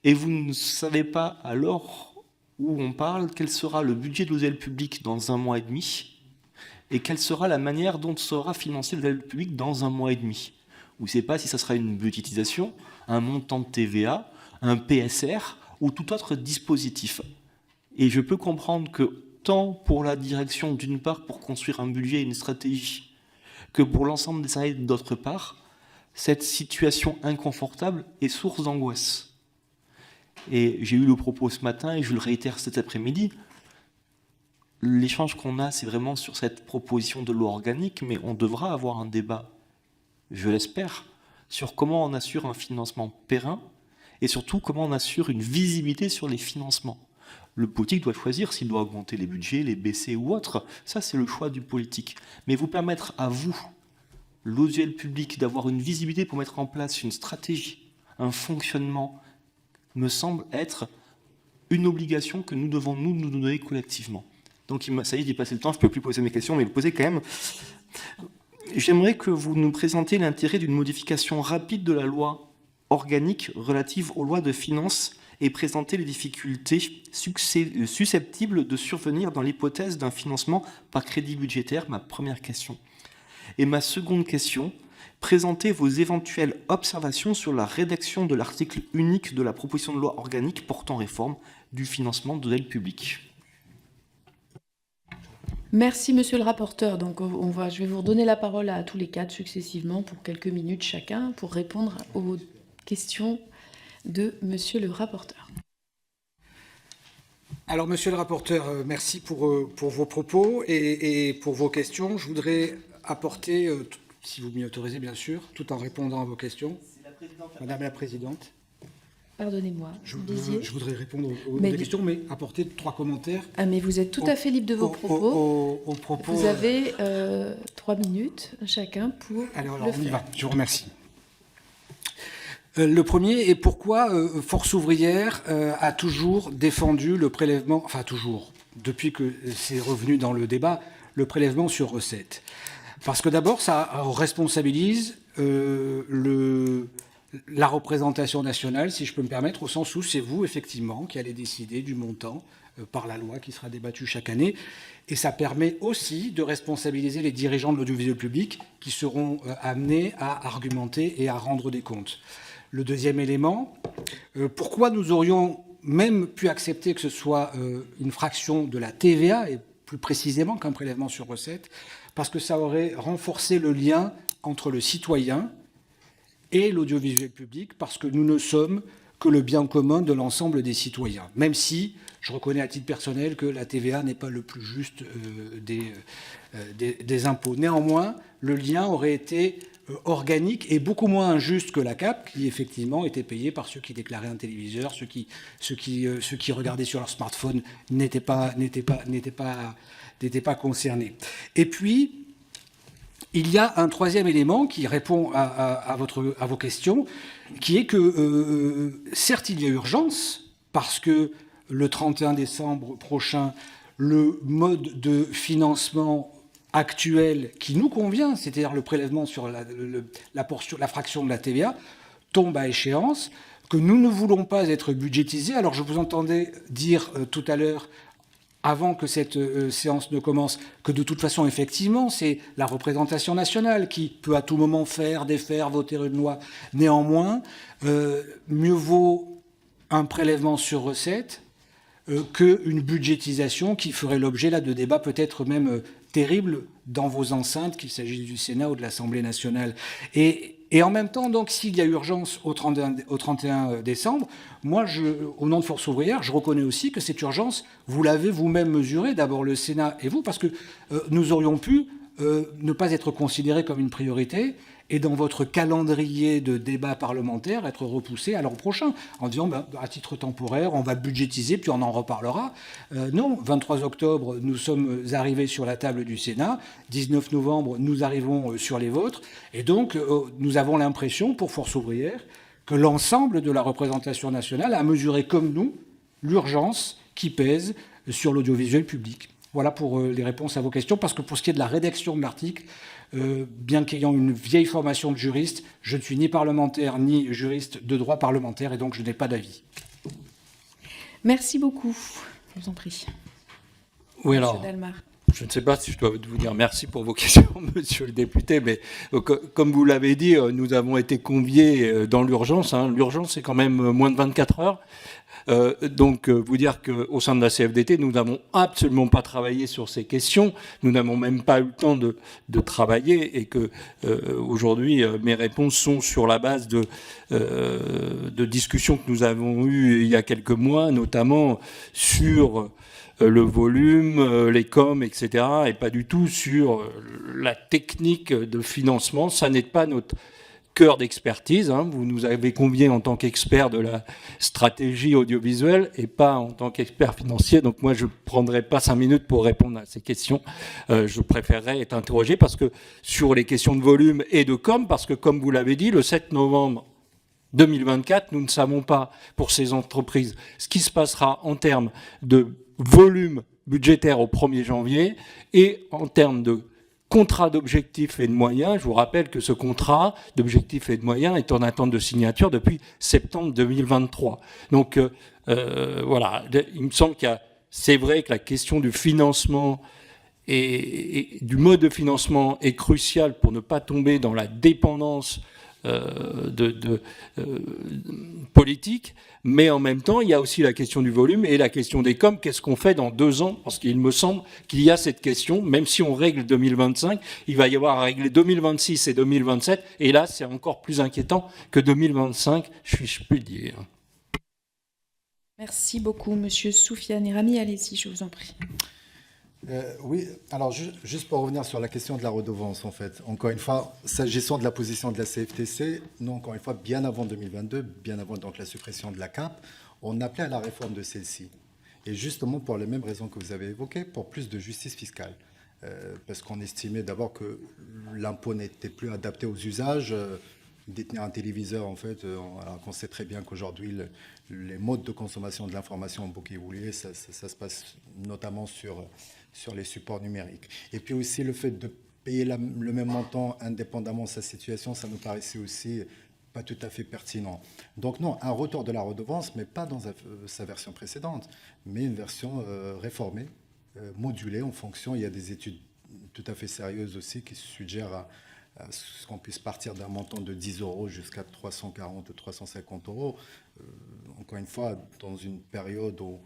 et vous ne savez pas, à l'heure où on parle, quel sera le budget de l'audiovisuel public dans 1 mois et demi et quelle sera la manière dont sera financé l'audiovisuel public dans 1 mois et demi. Vous ne savez pas si ça sera une budgétisation, un montant de TVA, un PSR ou tout autre dispositif. Et je peux comprendre que tant pour la direction, d'une part, pour construire un budget et une stratégie, que pour l'ensemble des salariés, d'autre part, cette situation inconfortable est source d'angoisse. Et j'ai eu le propos ce matin, et je le réitère cet après-midi, l'échange qu'on a, c'est vraiment sur cette proposition de loi organique, mais on devra avoir un débat, je l'espère, sur comment on assure un financement périn, et surtout comment on assure une visibilité sur les financements. Le politique doit choisir s'il doit augmenter les budgets, les baisser ou autre. Ça, c'est le choix du politique. Mais vous permettre à vous, l'audiovisuel public, d'avoir une visibilité pour mettre en place une stratégie, un fonctionnement, me semble être une obligation que nous devons nous donner collectivement. Donc, ça y est, j'ai passé le temps, je ne peux plus poser mes questions, mais vous posez quand même. J'aimerais que vous nous présentiez l'intérêt d'une modification rapide de la loi organique relative aux lois de finances et présenter les difficultés susceptibles de survenir dans l'hypothèse d'un financement par crédit budgétaire, ma première question. Et ma seconde question, présentez vos éventuelles observations sur la rédaction de l'article unique de la proposition de loi organique portant réforme du financement de l'aide publique. Merci, monsieur le rapporteur. Donc, je vais vous redonner la parole à tous les quatre successivement pour quelques minutes chacun pour répondre aux questions de monsieur le rapporteur. Alors, monsieur le rapporteur, merci pour vos propos et pour vos questions. Je voudrais apporter, si vous m'y autorisez bien sûr, tout en répondant à vos questions. Madame la Présidente. Pardonnez-moi, Je voudrais répondre aux questions, mais apporter 3 commentaires. Ah, mais vous êtes tout à fait libre de vos propos. Vous avez 3 minutes chacun pour alors, le on y faire. va. Je vous remercie. Le premier est pourquoi Force ouvrière a toujours défendu le prélèvement, enfin toujours, depuis que c'est revenu dans le débat, le prélèvement sur recettes. Parce que d'abord, ça responsabilise la représentation nationale, si je peux me permettre, au sens où c'est vous, effectivement, qui allez décider du montant par la loi qui sera débattue chaque année. Et ça permet aussi de responsabiliser les dirigeants de l'audiovisuel public qui seront amenés à argumenter et à rendre des comptes. Le deuxième élément, pourquoi nous aurions même pu accepter que ce soit une fraction de la TVA, et plus précisément qu'un prélèvement sur recette, parce que ça aurait renforcé le lien entre le citoyen et l'audiovisuel public, parce que nous ne sommes que le bien commun de l'ensemble des citoyens. Même si je reconnais à titre personnel que la TVA n'est pas le plus juste des impôts. Néanmoins, le lien aurait été organique et beaucoup moins injuste que la CAP, qui effectivement était payée par ceux qui déclaraient un téléviseur, ceux qui regardaient sur leur smartphone n'étaient pas concernés. Et puis, il y a un troisième élément qui répond à vos questions, qui est que certes il y a urgence, parce que le 31 décembre prochain, le mode de financement actuel qui nous convient, c'est-à-dire le prélèvement sur la fraction de la TVA, tombe à échéance, que nous ne voulons pas être budgétisés. Alors je vous entendais dire tout à l'heure, avant que cette séance ne commence, que de toute façon, effectivement, c'est la représentation nationale qui peut à tout moment faire, défaire, voter une loi. Néanmoins, mieux vaut un prélèvement sur recette qu'une budgétisation qui ferait l'objet là de débats peut-être même terribles dans vos enceintes, qu'il s'agisse du Sénat ou de l'Assemblée nationale. Et en même temps, donc, s'il y a urgence au 31 décembre, moi, au nom de Force ouvrière, je reconnais aussi que cette urgence, vous l'avez vous-même mesurée, d'abord le Sénat et vous, parce que nous aurions pu ne pas être considérés comme une priorité et dans votre calendrier de débat parlementaire être repoussé à l'an prochain en disant à titre temporaire on va budgétiser puis on en reparlera. Non, 23 octobre nous sommes arrivés sur la table du Sénat, 19 novembre nous arrivons sur les vôtres et donc nous avons l'impression pour Force ouvrière que l'ensemble de la représentation nationale a mesuré comme nous l'urgence qui pèse sur l'audiovisuel public. Voilà pour les réponses à vos questions, parce que pour ce qui est de la rédaction de l'article, bien qu'ayant une vieille formation de juriste, je ne suis ni parlementaire ni juriste de droit parlementaire et donc je n'ai pas d'avis. Merci beaucoup. Je vous en prie. Oui, Monsieur alors, Dalmar. je ne sais pas si je dois vous dire merci pour vos questions, monsieur le député, mais comme vous l'avez dit, nous avons été conviés dans l'urgence. L'urgence, c'est quand même moins de 24 heures. Donc, vous dire qu'au sein de la CFDT, nous n'avons absolument pas travaillé sur ces questions. Nous n'avons même pas eu le temps de travailler et que aujourd'hui, mes réponses sont sur la base de discussions que nous avons eues il y a quelques mois, notamment sur le volume, les coms, etc., et pas du tout sur la technique de financement. Ça n'est pas notre cœur d'expertise. Vous nous avez conviés en tant qu'expert de la stratégie audiovisuelle et pas en tant qu'expert financier. Donc moi, je ne prendrai pas 5 minutes pour répondre à ces questions. Je préférerais être interrogé parce que sur les questions de volume et de com, parce que comme vous l'avez dit, le 7 novembre 2024, nous ne savons pas pour ces entreprises ce qui se passera en termes de volume budgétaire au 1er janvier et en termes de contrat d'objectifs et de moyens. Je vous rappelle que ce contrat d'objectifs et de moyens est en attente de signature depuis septembre 2023. Donc voilà, il me semble c'est vrai que la question du financement et du mode de financement est cruciale pour ne pas tomber dans la dépendance politique, mais en même temps, il y a aussi la question du volume et la question des coms. Qu'est-ce qu'on fait dans 2 ans? Parce qu'il me semble qu'il y a cette question, même si on règle 2025, il va y avoir à régler 2026 et 2027, et là, c'est encore plus inquiétant que 2025, je puis le dire. Merci beaucoup, Monsieur Soufiane Rami. Allez-y, je vous en prie. Oui, alors juste pour revenir sur la question de la redevance, en fait, encore une fois, s'agissant de la position de la CFTC, nous, encore une fois, bien avant 2022, bien avant donc la suppression de la CAP, on appelait à la réforme de celle-ci. Et justement pour les mêmes raisons que vous avez évoquées, pour plus de justice fiscale. Parce qu'on estimait d'abord que l'impôt n'était plus adapté aux usages. Détenir un téléviseur, en fait, alors qu'on sait très bien qu'aujourd'hui, les modes de consommation de l'information ont beaucoup évolué, ça se passe notamment sur les supports numériques. Et puis aussi le fait de payer le même montant indépendamment de sa situation, ça nous paraissait aussi pas tout à fait pertinent. Donc non, un retour de la redevance, mais pas dans sa version précédente, mais une version réformée, modulée en fonction. Il y a des études tout à fait sérieuses aussi qui suggèrent à ce qu'on puisse partir d'un montant de 10 € jusqu'à 340 ou 350 €. Encore une fois, dans une période où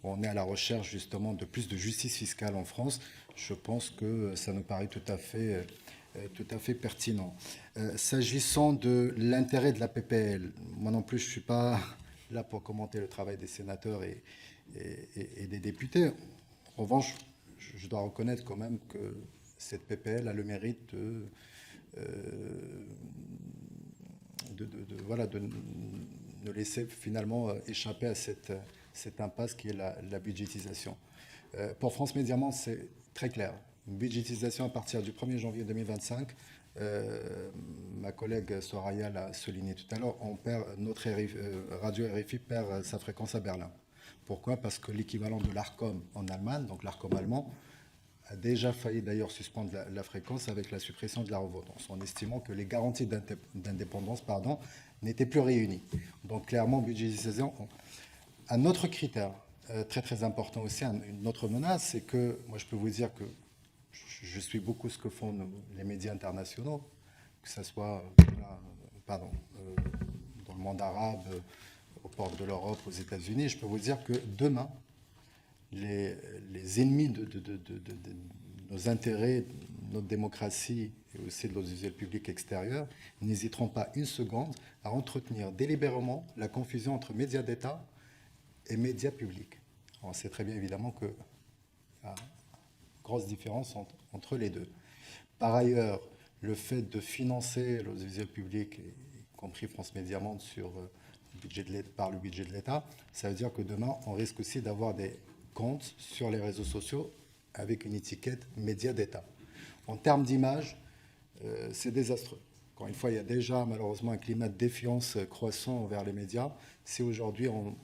on est à la recherche justement de plus de justice fiscale en France, je pense que ça nous paraît tout à fait pertinent. S'agissant de l'intérêt de la PPL, moi non plus je ne suis pas là pour commenter le travail des sénateurs et des députés. En revanche, je dois reconnaître quand même que cette PPL a le mérite de ne laisser finalement échapper à cette impasse qui est la budgétisation. Pour France Médias Monde, c'est très clair. Une budgétisation à partir du 1er janvier 2025. Ma collègue Soraya l'a souligné tout à l'heure, notre radio RFI perd sa fréquence à Berlin. Pourquoi? Parce que l'équivalent de l'Arcom en Allemagne, donc l'Arcom allemand, a déjà failli d'ailleurs suspendre la fréquence avec la suppression de la redevance, en estimant que les garanties d'indépendance n'étaient plus réunies. Donc clairement, budgétisation. Un autre critère très très important aussi, une autre menace, c'est que, moi je peux vous dire que je suis beaucoup ce que font les médias internationaux, que ce soit dans le monde arabe, aux portes de l'Europe, aux États-Unis. Je peux vous dire que demain, les ennemis de nos intérêts, de notre démocratie et aussi de l'audiovisuel public extérieur n'hésiteront pas une seconde à entretenir délibérément la confusion entre médias d'État et médias publics. On sait très bien évidemment qu'il y a une grosse différence entre les deux. Par ailleurs, le fait de financer l'audiovisuel public, y compris France Médias Monde, par le budget de l'État, ça veut dire que demain, on risque aussi d'avoir des comptes sur les réseaux sociaux avec une étiquette médias d'État. En termes d'image, c'est désastreux. Encore une fois, il y a déjà malheureusement un climat de défiance croissant envers les médias. Si aujourd'hui on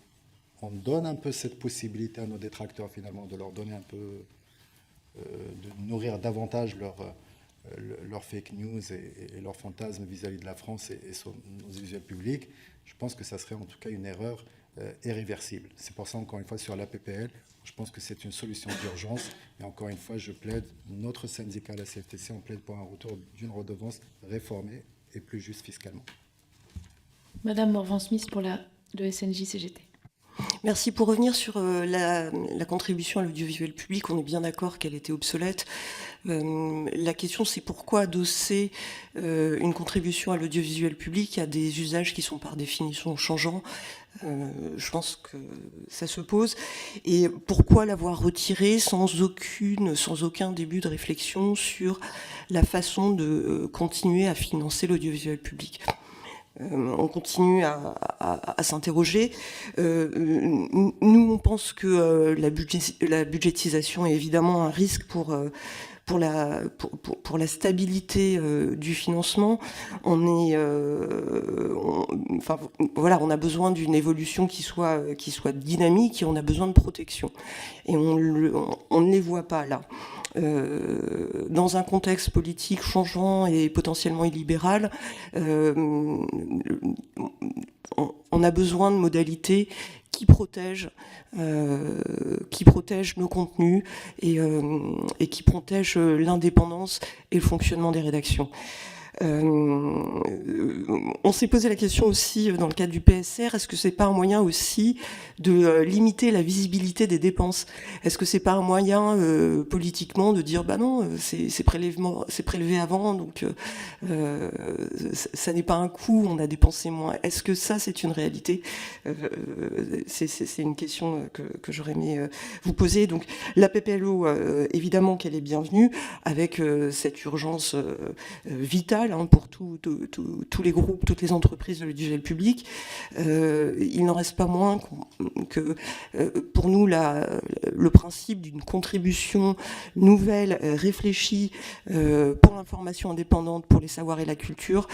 donne un peu cette possibilité à nos détracteurs finalement de leur donner un peu, de nourrir davantage leur fake news et leurs fantasmes vis-à-vis de la France et son audiovisuel public, je pense que ça serait en tout cas une erreur irréversible. C'est pour ça, encore une fois, sur la PPL, je pense que c'est une solution d'urgence. Et encore une fois, je plaide, notre syndicat, la CFTC, on plaide pour un retour d'une redevance réformée et plus juste fiscalement. Madame Morvan-Smith pour le SNJ-CGT. Merci. Pour revenir sur la contribution à l'audiovisuel public, on est bien d'accord qu'elle était obsolète. La question, c'est pourquoi adosser une contribution à l'audiovisuel public à des usages qui sont par définition changeants. Je pense que ça se pose. Et pourquoi l'avoir retirée sans aucun début de réflexion sur la façon de continuer à financer l'audiovisuel public? On continue à s'interroger. Nous, on pense que la budgétisation est évidemment un risque pour la stabilité du financement. On a besoin d'une évolution qui soit dynamique et on a besoin de protection. Et on ne les voit pas là. Dans un contexte politique changeant et potentiellement illibéral, on a besoin de modalités qui protègent nos contenus et qui protègent l'indépendance et le fonctionnement des rédactions. On s'est posé la question aussi dans le cadre du PSR, est-ce que c'est pas un moyen aussi de limiter la visibilité des dépenses? Est-ce que c'est pas un moyen politiquement de dire bah non, c'est prélevé avant, donc ça n'est pas un coût, on a dépensé moins. Est-ce que ça c'est une réalité? C'est une question que j'aurais aimé vous poser. Donc la PPLO, évidemment qu'elle est bienvenue, avec cette urgence vitale pour tous les groupes, toutes les entreprises de l'audiovisuel public. Il n'en reste pas moins que pour nous, le principe d'une contribution nouvelle, réfléchie pour l'information indépendante, pour les savoirs et la culture,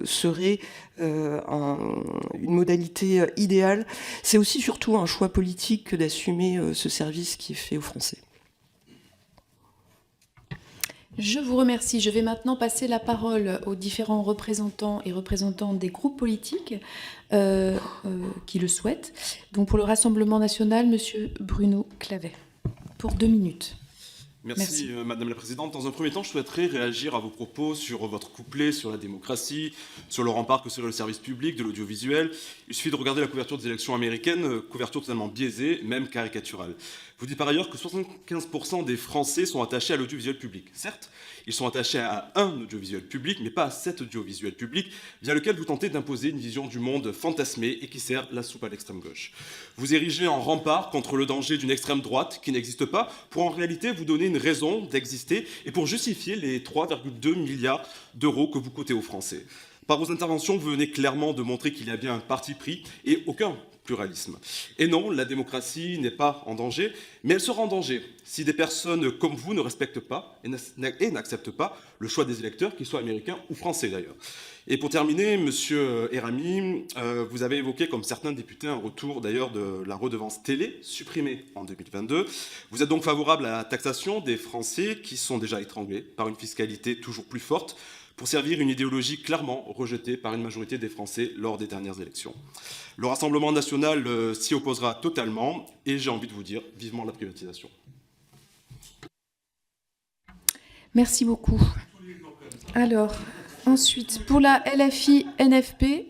serait une modalité idéale. C'est aussi surtout un choix politique que d'assumer ce service qui est fait aux Français. Je vous remercie. Je vais maintenant passer la parole aux différents représentants et représentantes des groupes politiques qui le souhaitent. Donc pour le Rassemblement national, Monsieur Bruno Clavet, pour 2 minutes. Merci. Madame la Présidente. Dans un premier temps, je souhaiterais réagir à vos propos sur votre couplet sur la démocratie, sur le rempart que serait le service public de l'audiovisuel. Il suffit de regarder la couverture des élections américaines, couverture totalement biaisée, même caricaturale. Vous dites par ailleurs que 75% des Français sont attachés à l'audiovisuel public. Certes, ils sont attachés à un audiovisuel public, mais pas à cet audiovisuel public via lequel vous tentez d'imposer une vision du monde fantasmée et qui sert la soupe à l'extrême gauche. Vous érigez en rempart contre le danger d'une extrême droite qui n'existe pas, pour en réalité vous donner une raison d'exister et pour justifier les 3,2 milliards d'euros que vous coûtez aux Français. Par vos interventions, vous venez clairement de montrer qu'il y a bien un parti pris et aucun pluralisme. Et non, la démocratie n'est pas en danger, mais elle sera en danger si des personnes comme vous ne respectent pas et n'acceptent pas le choix des électeurs, qu'ils soient américains ou français d'ailleurs. Et pour terminer, Monsieur Érami, vous avez évoqué, comme certains députés, un retour d'ailleurs de la redevance télé, supprimée en 2022. Vous êtes donc favorable à la taxation des Français qui sont déjà étranglés par une fiscalité toujours plus forte, pour servir une idéologie clairement rejetée par une majorité des Français lors des dernières élections. Le Rassemblement national s'y opposera totalement, et j'ai envie de vous dire, vivement la privatisation. Merci beaucoup. Alors, ensuite, pour la LFI-NFP,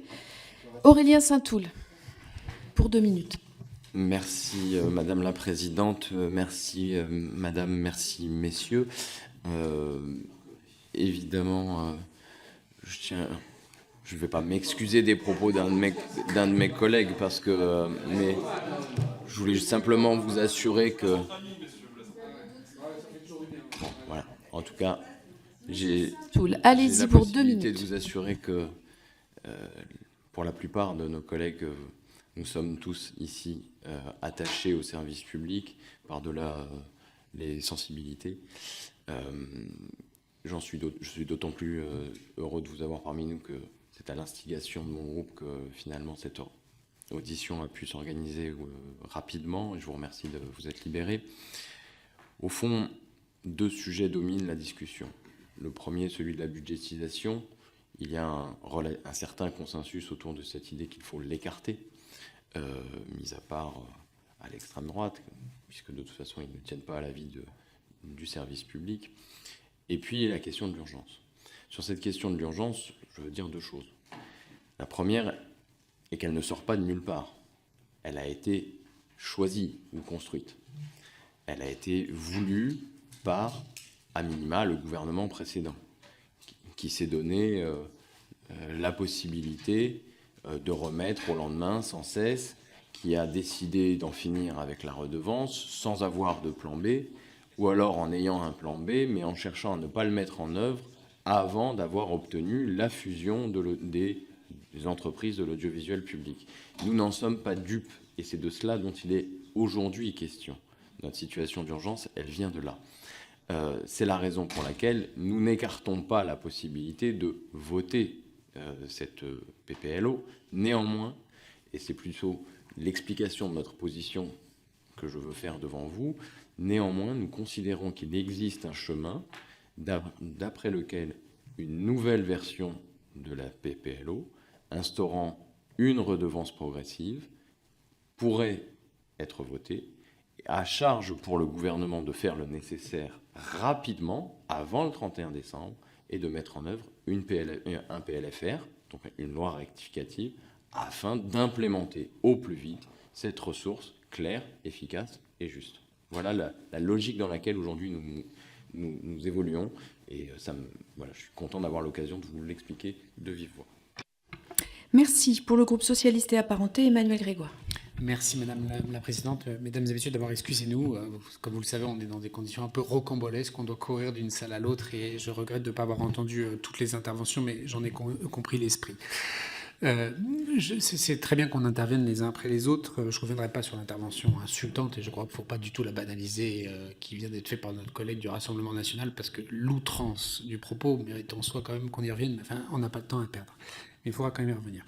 Aurélien Saint-Toul, pour 2 minutes. Merci Madame la Présidente, merci Madame, merci Messieurs. Évidemment, je ne vais pas m'excuser des propos d'un de mes collègues parce que, mais je voulais simplement vous assurer que, bon, voilà. En tout cas, j'ai allez-y pour 2 minutes. de vous assurer que, pour la plupart de nos collègues, nous sommes tous ici attachés au service public par-delà les sensibilités. Je suis d'autant plus heureux de vous avoir parmi nous que c'est à l'instigation de mon groupe que finalement cette audition a pu s'organiser rapidement. Et je vous remercie de vous être libérés. Au fond, 2 sujets dominent la discussion. Le premier, celui de la budgétisation. Il y a un certain consensus autour de cette idée qu'il faut l'écarter, mis à part à l'extrême droite, puisque de toute façon, ils ne tiennent pas à la vie du service public. Et puis, la question de l'urgence. Sur cette question de l'urgence, je veux dire 2 choses. La première est qu'elle ne sort pas de nulle part. Elle a été choisie ou construite. Elle a été voulue par, à minima, le gouvernement précédent, qui s'est donné la possibilité de remettre au lendemain sans cesse, qui a décidé d'en finir avec la redevance sans avoir de plan B, ou alors en ayant un plan B, mais en cherchant à ne pas le mettre en œuvre avant d'avoir obtenu la fusion des entreprises de l'audiovisuel public. Nous n'en sommes pas dupes, et c'est de cela dont il est aujourd'hui question. Notre situation d'urgence, elle vient de là. C'est la raison pour laquelle nous n'écartons pas la possibilité de voter cette PPLO. Néanmoins, et c'est plutôt l'explication de notre position que je veux faire devant vous, néanmoins, nous considérons qu'il existe un chemin d'après lequel une nouvelle version de la PPLO, instaurant une redevance progressive, pourrait être votée, à charge pour le gouvernement de faire le nécessaire rapidement, avant le 31 décembre, et de mettre en œuvre un PLFR, donc une loi rectificative, afin d'implémenter au plus vite cette ressource claire, efficace et juste. Voilà la logique dans laquelle aujourd'hui nous évoluons, et voilà, je suis content d'avoir l'occasion de vous l'expliquer de vive voix. Merci. Pour le groupe socialiste et apparenté, Emmanuel Grégoire. Merci Madame la Présidente. Mesdames et Messieurs, d'abord excusez-nous. Comme vous le savez, on est dans des conditions un peu rocambolesques. On doit courir d'une salle à l'autre et je regrette de ne pas avoir entendu toutes les interventions, mais j'en ai compris l'esprit. C'est très bien qu'on intervienne les uns après les autres. Je ne reviendrai pas sur l'intervention insultante et je crois qu'il ne faut pas du tout la banaliser qui vient d'être faite par notre collègue du Rassemblement national parce que l'outrance du propos mérite en soi quand même qu'on y revienne. Enfin, on n'a pas de temps à perdre. Mais il faudra quand même y revenir.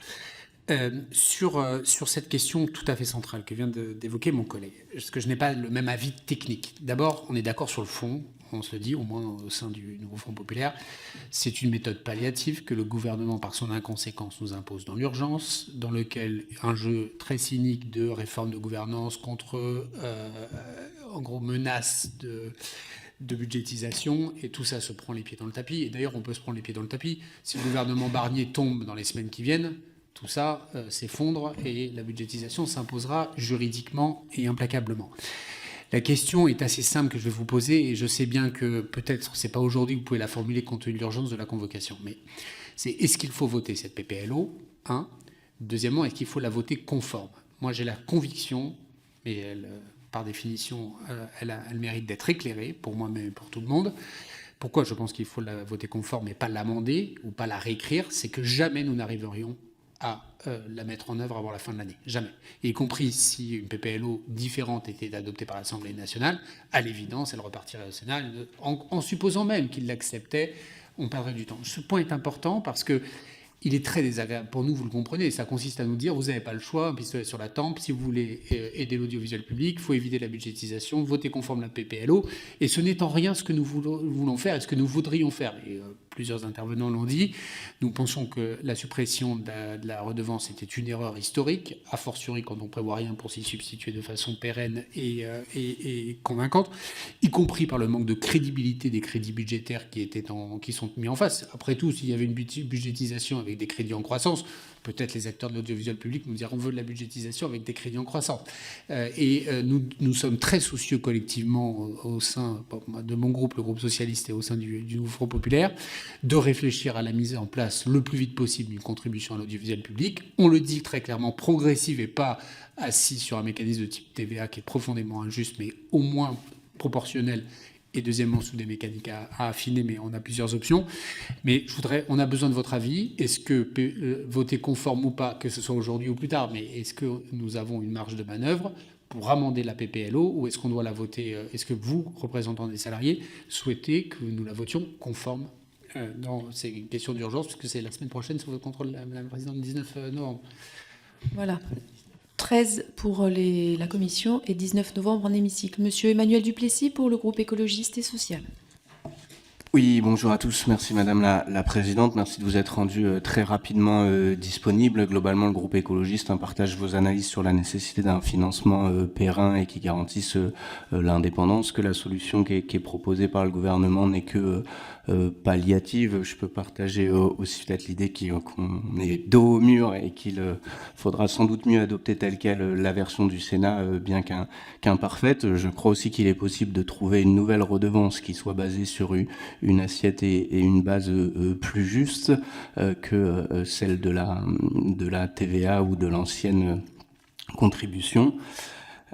Sur cette question tout à fait centrale que vient d'évoquer mon collègue, parce que je n'ai pas le même avis technique. D'abord, on est d'accord sur le fond, on se dit, au moins au sein du Nouveau Front Populaire, c'est une méthode palliative que le gouvernement, par son inconséquence, nous impose dans l'urgence, dans lequel un jeu très cynique de réforme de gouvernance contre, en gros, menace de budgétisation, et tout ça se prend les pieds dans le tapis. Et d'ailleurs, on peut se prendre les pieds dans le tapis. Si le gouvernement Barnier tombe dans les semaines qui viennent, tout ça s'effondre et la budgétisation s'imposera juridiquement et implacablement. La question est assez simple que je vais vous poser, et je sais bien que peut-être c'est pas aujourd'hui que vous pouvez la formuler compte tenu de l'urgence de la convocation, mais c'est est-ce qu'il faut voter cette PPLO, un. Deuxièmement, est-ce qu'il faut la voter conforme? Moi, j'ai la conviction, et elle, par définition, elle mérite d'être éclairée, pour moi, mais pour tout le monde. Pourquoi je pense qu'il faut la voter conforme et pas l'amender ou pas la réécrire? C'est que jamais nous n'arriverions à la mettre en œuvre avant la fin de l'année. Jamais. Y compris si une PPLO différente était adoptée par l'Assemblée nationale, à l'évidence, elle repartirait au Sénat. En supposant même qu'il l'acceptait, on perdrait du temps. Ce point est important parce que il est très désagréable pour nous, vous le comprenez. Ça consiste à nous dire, vous n'avez pas le choix, un pistolet sur la tempe. Si vous voulez aider l'audiovisuel public, il faut éviter la budgétisation, voter conforme la PPLO. Et ce n'est en rien ce que nous voulons faire et ce que nous voudrions faire. Et plusieurs intervenants l'ont dit. Nous pensons que la suppression de la redevance était une erreur historique, a fortiori quand on ne prévoit rien pour s'y substituer de façon pérenne et convaincante, y compris par le manque de crédibilité des crédits budgétaires qui sont mis en face. Après tout, s'il y avait une budgétisation avec des crédits en croissance, peut-être les acteurs de l'audiovisuel public nous diront on veut de la budgétisation avec des crédits en croissance. Nous sommes très soucieux collectivement au sein de mon groupe, le groupe socialiste, et au sein du Nouveau Front Populaire, de réfléchir à la mise en place le plus vite possible d'une contribution à l'audiovisuel public. On le dit très clairement, progressive et pas assis sur un mécanisme de type TVA qui est profondément injuste, mais au moins proportionnel. Et deuxièmement, sous des mécaniques à affiner, mais on a plusieurs options. Mais on a besoin de votre avis. Est-ce que voter conforme ou pas, que ce soit aujourd'hui ou plus tard, mais est-ce que nous avons une marge de manœuvre pour amender la PPLO, ou est-ce qu'on doit la voter? Est-ce que vous, représentants des salariés, souhaitez que nous la votions conforme? C'est une question d'urgence, puisque c'est la semaine prochaine sous votre contrôle, Madame la Présidente, le 19 novembre. Voilà. 13 pour la commission et 19 novembre en hémicycle. Monsieur Emmanuel Duplessis pour le groupe écologiste et social. Oui, bonjour à tous. Merci Madame la Présidente. Merci de vous être rendu très rapidement disponible. Globalement, le groupe écologiste partage vos analyses sur la nécessité d'un financement périn et qui garantisse l'indépendance, que la solution qui est proposée par le gouvernement n'est que palliative. Je peux partager aussi peut-être l'idée qu'on est dos au mur et qu'il faudra sans doute mieux adopter telle quelle la version du Sénat, bien qu'imparfaite. Je crois aussi qu'il est possible de trouver une nouvelle redevance qui soit basée sur une assiette et une base plus juste que celle de la TVA ou de l'ancienne contribution.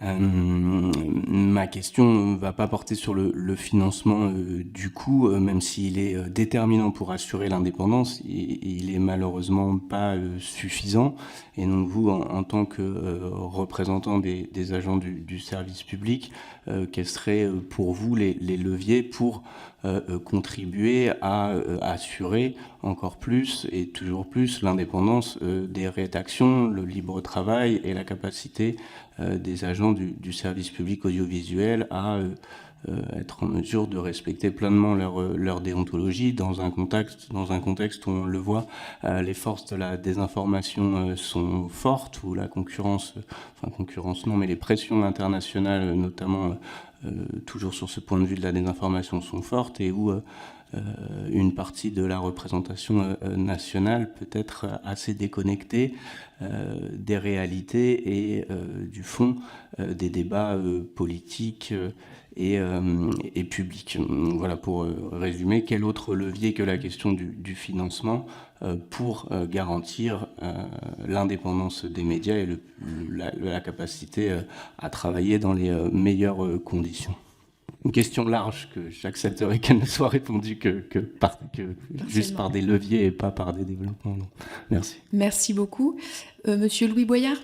Ma question ne va pas porter sur le financement du coût, même s'il est déterminant pour assurer l'indépendance, il est malheureusement pas suffisant. Et donc vous, en tant que représentant des agents du service public, quels seraient pour vous les leviers pour contribuer à assurer encore plus et toujours plus l'indépendance des rédactions, le libre travail et la capacité des agents du service public audiovisuel à être en mesure de respecter pleinement leur déontologie dans un contexte où on le voit, les forces de la désinformation sont fortes, où la concurrence non, mais les pressions internationales notamment toujours sur ce point de vue de la désinformation sont fortes, et où une partie de la représentation nationale peut être assez déconnectée des réalités et du fond des débats politiques et publics. Voilà, pour résumer, quel autre levier que la question du financement pour garantir l'indépendance des médias et la capacité à travailler dans les meilleures conditions. Une question large que j'accepterais qu'elle ne soit répondue que juste par des leviers et pas par des développements. Non. Merci. Merci beaucoup. Monsieur Louis Boyard.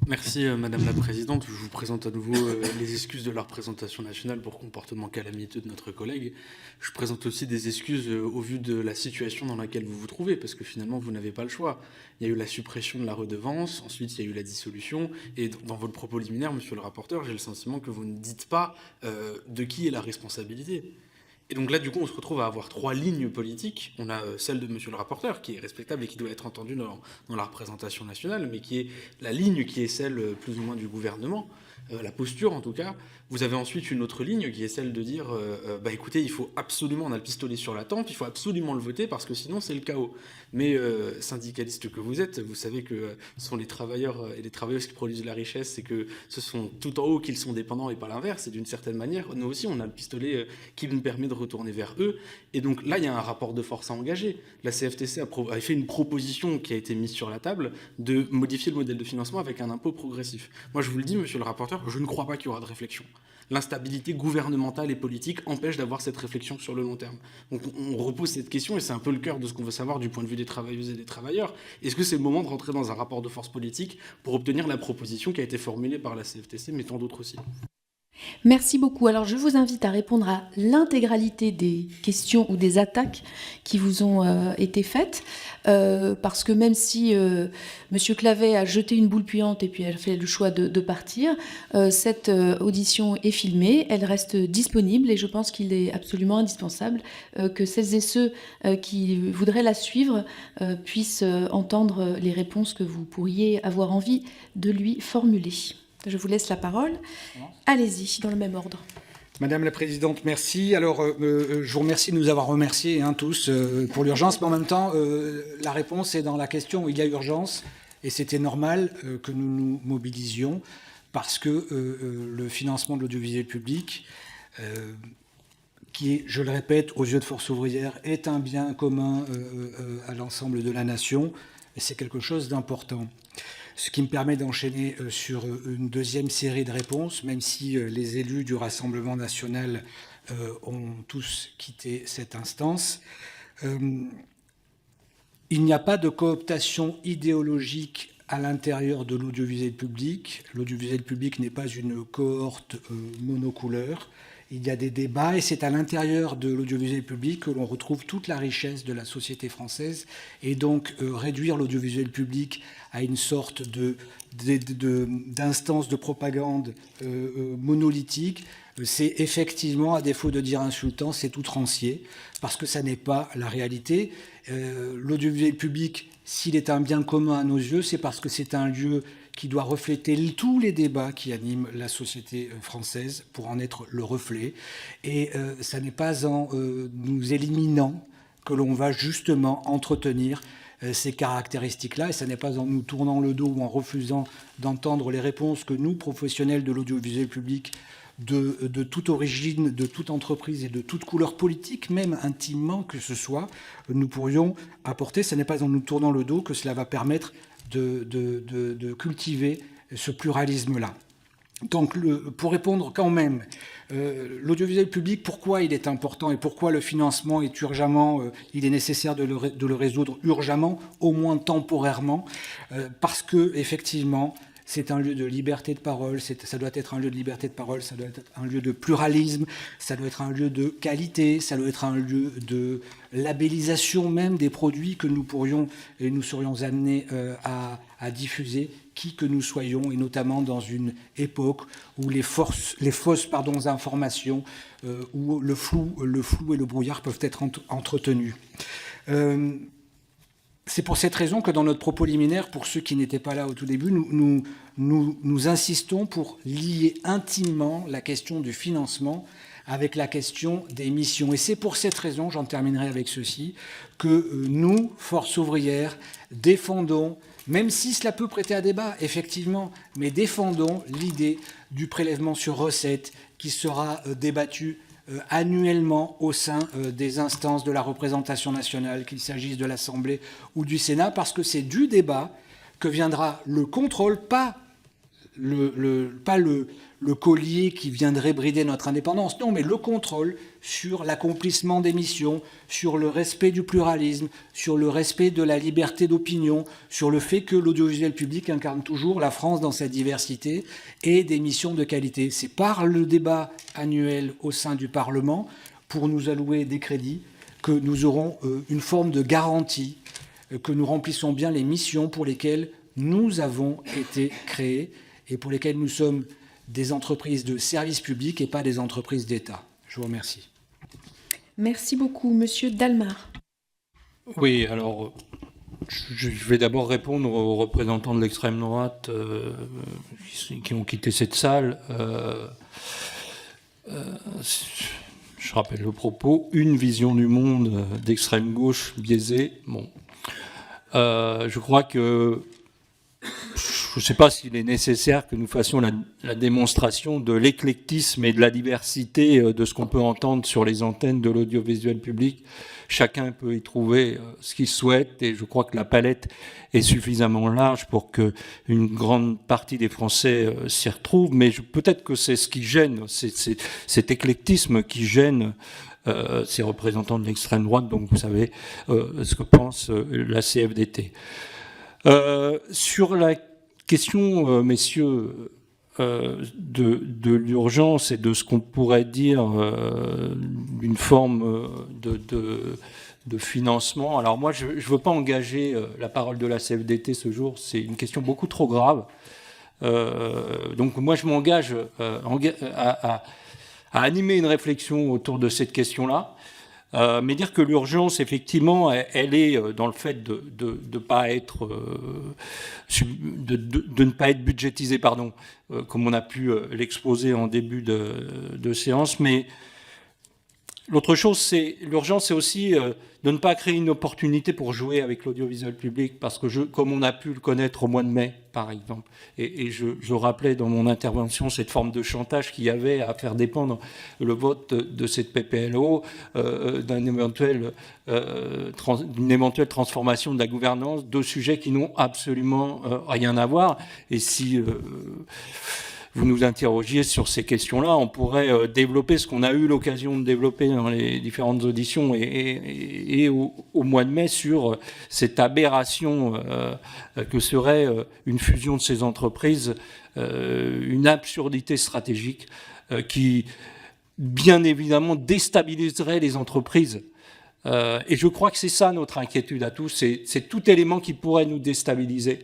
Merci Madame la Présidente. Je vous présente à nouveau les excuses de la représentation nationale pour comportement calamiteux de notre collègue. Je présente aussi des excuses au vu de la situation dans laquelle vous vous trouvez, parce que finalement vous n'avez pas le choix. Il y a eu la suppression de la redevance, ensuite il y a eu la dissolution, et dans votre propos liminaire, monsieur le rapporteur, j'ai le sentiment que vous ne dites pas de qui est la responsabilité. Et donc là, du coup, on se retrouve à avoir trois lignes politiques. On a celle de monsieur le rapporteur, qui est respectable et qui doit être entendue dans la représentation nationale, mais qui est la ligne qui est celle plus ou moins du gouvernement. la posture en tout cas. Vous avez ensuite une autre ligne qui est celle de dire bah écoutez, il faut absolument, on a le pistolet sur la tempe, il faut absolument le voter parce que sinon c'est le chaos. Mais syndicaliste que vous êtes, vous savez que ce sont les travailleurs et les travailleuses qui produisent la richesse, c'est que ce sont tout en haut qu'ils sont dépendants et pas l'inverse. Et d'une certaine manière, nous aussi, on a le pistolet qui nous permet de retourner vers eux. Et donc là, il y a un rapport de force à engager. La CFTC a fait une proposition qui a été mise sur la table de modifier le modèle de financement avec un impôt progressif. Moi, je vous le dis, monsieur le rapporteur, je ne crois pas qu'il y aura de réflexion. L'instabilité gouvernementale et politique empêche d'avoir cette réflexion sur le long terme. Donc on repose cette question, et c'est un peu le cœur de ce qu'on veut savoir du point de vue des travailleuses et des travailleurs. Est-ce que c'est le moment de rentrer dans un rapport de force politique pour obtenir la proposition qui a été formulée par la CFTC, mais tant d'autres aussi ? Merci beaucoup. Alors, je vous invite à répondre à l'intégralité des questions ou des attaques qui vous ont été faites, parce que même si Monsieur Clavet a jeté une boule puante et puis a fait le choix de partir, cette audition est filmée, elle reste disponible et je pense qu'il est absolument indispensable que celles et ceux qui voudraient la suivre puissent entendre les réponses que vous pourriez avoir envie de lui formuler. Je vous laisse la parole. Allez-y, dans le même ordre. Madame la Présidente, merci. Alors, je vous remercie de nous avoir remerciés tous pour l'urgence, mais en même temps, la réponse est dans la question. Il y a urgence et c'était normal que nous nous mobilisions parce que le financement de l'audiovisuel public, qui est, je le répète, aux yeux de Force ouvrière, est un bien commun à l'ensemble de la nation et c'est quelque chose d'important. Ce qui me permet d'enchaîner sur une deuxième série de réponses, même si les élus du Rassemblement national ont tous quitté cette instance. Il n'y a pas de cooptation idéologique à l'intérieur de l'audiovisuel public. L'audiovisuel public n'est pas une cohorte monocouleur. Il y a des débats et c'est à l'intérieur de l'audiovisuel public que l'on retrouve toute la richesse de la société française. Et donc réduire l'audiovisuel public à une sorte d'instance de propagande monolithique, c'est effectivement, à défaut de dire insultant, c'est outrancier, parce que ça n'est pas la réalité. L'audiovisuel public, s'il est un bien commun à nos yeux, c'est parce que c'est un lieu qui doit refléter tous les débats qui animent la société française pour en être le reflet. Et ça n'est pas en nous éliminant que l'on va justement entretenir ces caractéristiques-là, et ça n'est pas en nous tournant le dos ou en refusant d'entendre les réponses que nous, professionnels de l'audiovisuel public, de toute origine, de toute entreprise et de toute couleur politique, même intimement que ce soit, nous pourrions apporter. Ce n'est pas en nous tournant le dos que cela va permettre de cultiver ce pluralisme-là. Donc, pour répondre quand même, l'audiovisuel public, pourquoi il est important et pourquoi le financement est urgemment, il est nécessaire de le résoudre urgemment, au moins temporairement, parce que effectivement, c'est un lieu de liberté de parole, ça doit être un lieu de liberté de parole, ça doit être un lieu de pluralisme, ça doit être un lieu de qualité, ça doit être un lieu de labellisation même des produits que nous pourrions et nous serions amenés à diffuser, qui que nous soyons, et notamment dans une époque où les fausses informations, où le flou et le brouillard peuvent être entretenus. C'est pour cette raison que dans notre propos liminaire, pour ceux qui n'étaient pas là au tout début, nous insistons pour lier intimement la question du financement avec la question des missions. Et c'est pour cette raison, j'en terminerai avec ceci, que nous, Force ouvrière, défendons, même si cela peut prêter à débat, effectivement, mais défendons l'idée du prélèvement sur recettes qui sera débattu annuellement au sein des instances de la représentation nationale, qu'il s'agisse de l'Assemblée ou du Sénat, parce que c'est du débat que viendra le contrôle, pas le collier qui viendrait brider notre indépendance, non, mais le contrôle sur l'accomplissement des missions, sur le respect du pluralisme, sur le respect de la liberté d'opinion, sur le fait que l'audiovisuel public incarne toujours la France dans sa diversité et des missions de qualité. C'est par le débat annuel au sein du Parlement, pour nous allouer des crédits, que nous aurons une forme de garantie que nous remplissons bien les missions pour lesquelles nous avons été créés et pour lesquelles nous sommes des entreprises de service public et pas des entreprises d'État. Je vous remercie. Merci beaucoup. Monsieur Dalmar. Oui, alors, Je vais d'abord répondre aux représentants de l'extrême droite qui ont quitté cette salle. Je rappelle le propos, une vision du monde d'extrême gauche biaisée. Bon. Je crois que je ne sais pas s'il est nécessaire que nous fassions la démonstration de l'éclectisme et de la diversité de ce qu'on peut entendre sur les antennes de l'audiovisuel public. Chacun peut y trouver ce qu'il souhaite et je crois que la palette est suffisamment large pour qu'une grande partie des Français s'y retrouvent. Mais peut-être que c'est ce qui gêne, c'est cet éclectisme qui gêne ces représentants de l'extrême droite. Donc vous savez ce que pense la CFDT. Sur la question, messieurs, de l'urgence et de ce qu'on pourrait dire d'une forme de financement. Alors moi, je ne veux pas engager la parole de la CFDT ce jour, c'est une question beaucoup trop grave. Donc moi, je m'engage à animer une réflexion autour de cette question-là. Mais dire que l'urgence, effectivement, elle est dans le fait de ne pas être budgétisé, pardon, comme on a pu l'exposer en début de séance. Mais l'autre chose, l'urgence, c'est aussi de ne pas créer une opportunité pour jouer avec l'audiovisuel public, parce que comme on a pu le connaître au mois de mai, par exemple, et je rappelais dans mon intervention cette forme de chantage qu'il y avait à faire dépendre le vote de cette PPLO d'une éventuelle transformation de la gouvernance, deux sujets qui n'ont absolument rien à voir. Et si vous nous interrogiez sur ces questions-là, on pourrait développer ce qu'on a eu l'occasion de développer dans les différentes auditions et au mois de mai sur cette aberration que serait une fusion de ces entreprises, une absurdité stratégique qui, bien évidemment, déstabiliserait les entreprises. Et je crois que c'est ça notre inquiétude à tous, c'est tout élément qui pourrait nous déstabiliser.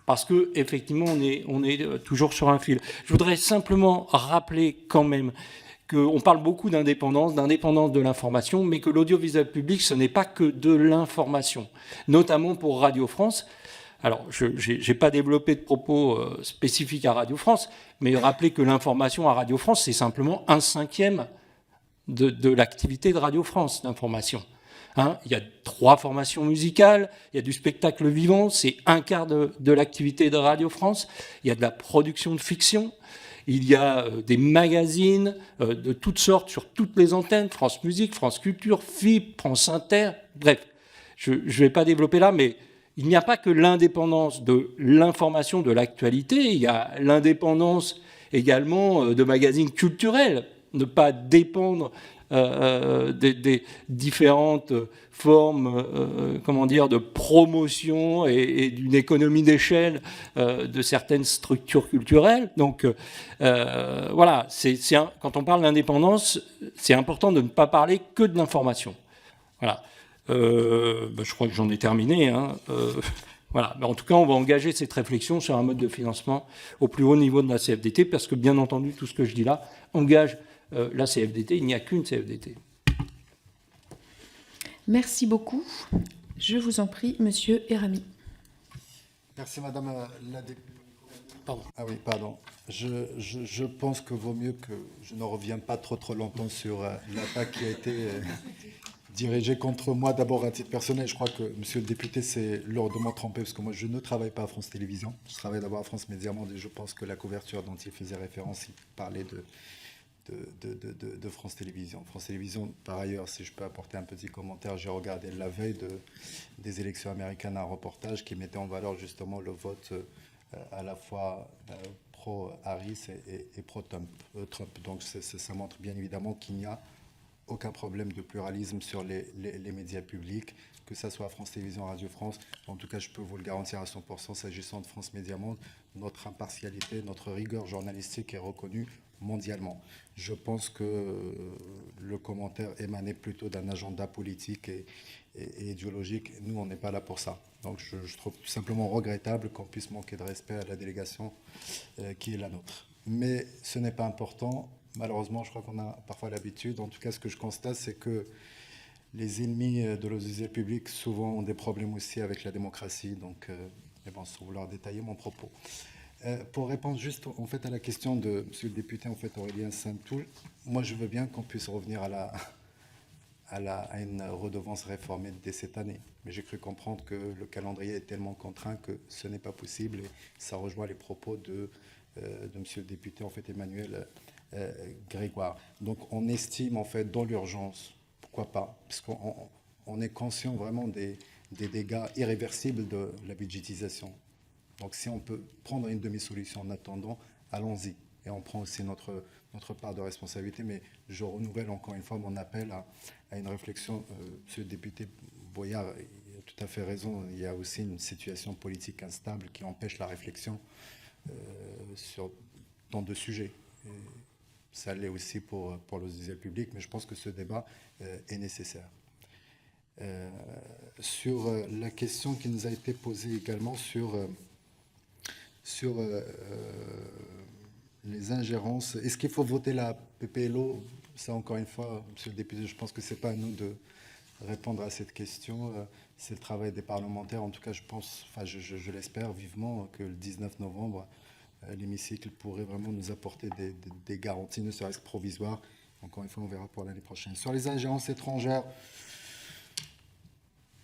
Parce que effectivement, on est toujours sur un fil. Je voudrais simplement rappeler quand même qu'on parle beaucoup d'indépendance de l'information, mais que l'audiovisuel public, ce n'est pas que de l'information, notamment pour Radio France. Alors, je n'ai pas développé de propos spécifiques à Radio France, mais rappeler que l'information à Radio France, c'est simplement 1/5 de l'activité de Radio France, d'information. Il y a 3 formations musicales, il y a du spectacle vivant, c'est 1/4 de l'activité de Radio France, il y a de la production de fiction, il y a des magazines de toutes sortes sur toutes les antennes, France Musique, France Culture, FIP, France Inter, bref, je ne vais pas développer là, mais il n'y a pas que l'indépendance de l'information, de l'actualité, il y a l'indépendance également de magazines culturels, ne pas dépendre des différentes formes de promotion et d'une économie d'échelle de certaines structures culturelles. Donc voilà, quand on parle d'indépendance, c'est important de ne pas parler que de l'information. Voilà. Je crois que j'en ai terminé. Voilà. Mais en tout cas, on va engager cette réflexion sur un mode de financement au plus haut niveau de la CFDT, parce que bien entendu, tout ce que je dis là engage la CFDT, il n'y a qu'une CFDT. Merci beaucoup. Je vous en prie, Monsieur Érami. Merci, Madame la députée. Pardon. Ah oui, pardon. Je pense que vaut mieux que je ne revienne pas trop longtemps sur l'attaque qui a été dirigée contre moi. D'abord, à titre personnel, je crois que Monsieur le député s'est lourdement trompé, parce que moi, je ne travaille pas à France Télévisions. Je travaille d'abord à France Médias Monde, et je pense que la couverture dont il faisait référence, il parlait de France Télévisions. France Télévisions, par ailleurs, si je peux apporter un petit commentaire, j'ai regardé la veille des élections américaines un reportage qui mettait en valeur justement le vote à la fois pro-Harris et pro-Trump. Donc ça montre bien évidemment qu'il n'y a aucun problème de pluralisme sur les médias publics, que ça soit France Télévisions, Radio France. En tout cas, je peux vous le garantir à 100%, s'agissant de France Médias Monde, notre impartialité, notre rigueur journalistique est reconnue mondialement. Je pense que le commentaire émanait plutôt d'un agenda politique et idéologique. Nous, on n'est pas là pour ça. Donc je trouve tout simplement regrettable qu'on puisse manquer de respect à la délégation qui est la nôtre. Mais ce n'est pas important. Malheureusement, je crois qu'on a parfois l'habitude. En tout cas, ce que je constate, c'est que les ennemis de l'audiovisuel public souvent ont des problèmes aussi avec la démocratie, donc mais bon, sans vouloir détailler mon propos. Pour répondre juste en fait à la question de monsieur le député en fait Aurélien Saint-Toul, moi je veux bien qu'on puisse revenir à une redevance réformée dès cette année, mais j'ai cru comprendre que le calendrier est tellement contraint que ce n'est pas possible, et ça rejoint les propos de monsieur le député en fait Emmanuel Grégoire. Donc on estime en fait dans l'urgence, pourquoi pas, parce qu'on est conscient vraiment des dégâts irréversibles de la budgétisation. Donc si on peut prendre une demi-solution en attendant, allons-y. Et on prend aussi notre part de responsabilité, mais je renouvelle encore une fois mon appel à une réflexion. Monsieur le député Boyard, il a tout à fait raison, il y a aussi une situation politique instable qui empêche la réflexion sur tant de sujets. Et ça l'est aussi pour l'audiovisuel public, mais je pense que ce débat est nécessaire. Sur la question qui nous a été posée également sur les ingérences, est-ce qu'il faut voter la PPLO? Ça, encore une fois, monsieur le député, je pense que ce n'est pas à nous de répondre à cette question. C'est le travail des parlementaires. En tout cas, je pense, enfin, je l'espère vivement que le 19 novembre, l'hémicycle pourrait vraiment nous apporter des garanties, ne serait-ce que provisoires. Encore une fois, on verra pour l'année prochaine. Sur les ingérences étrangères,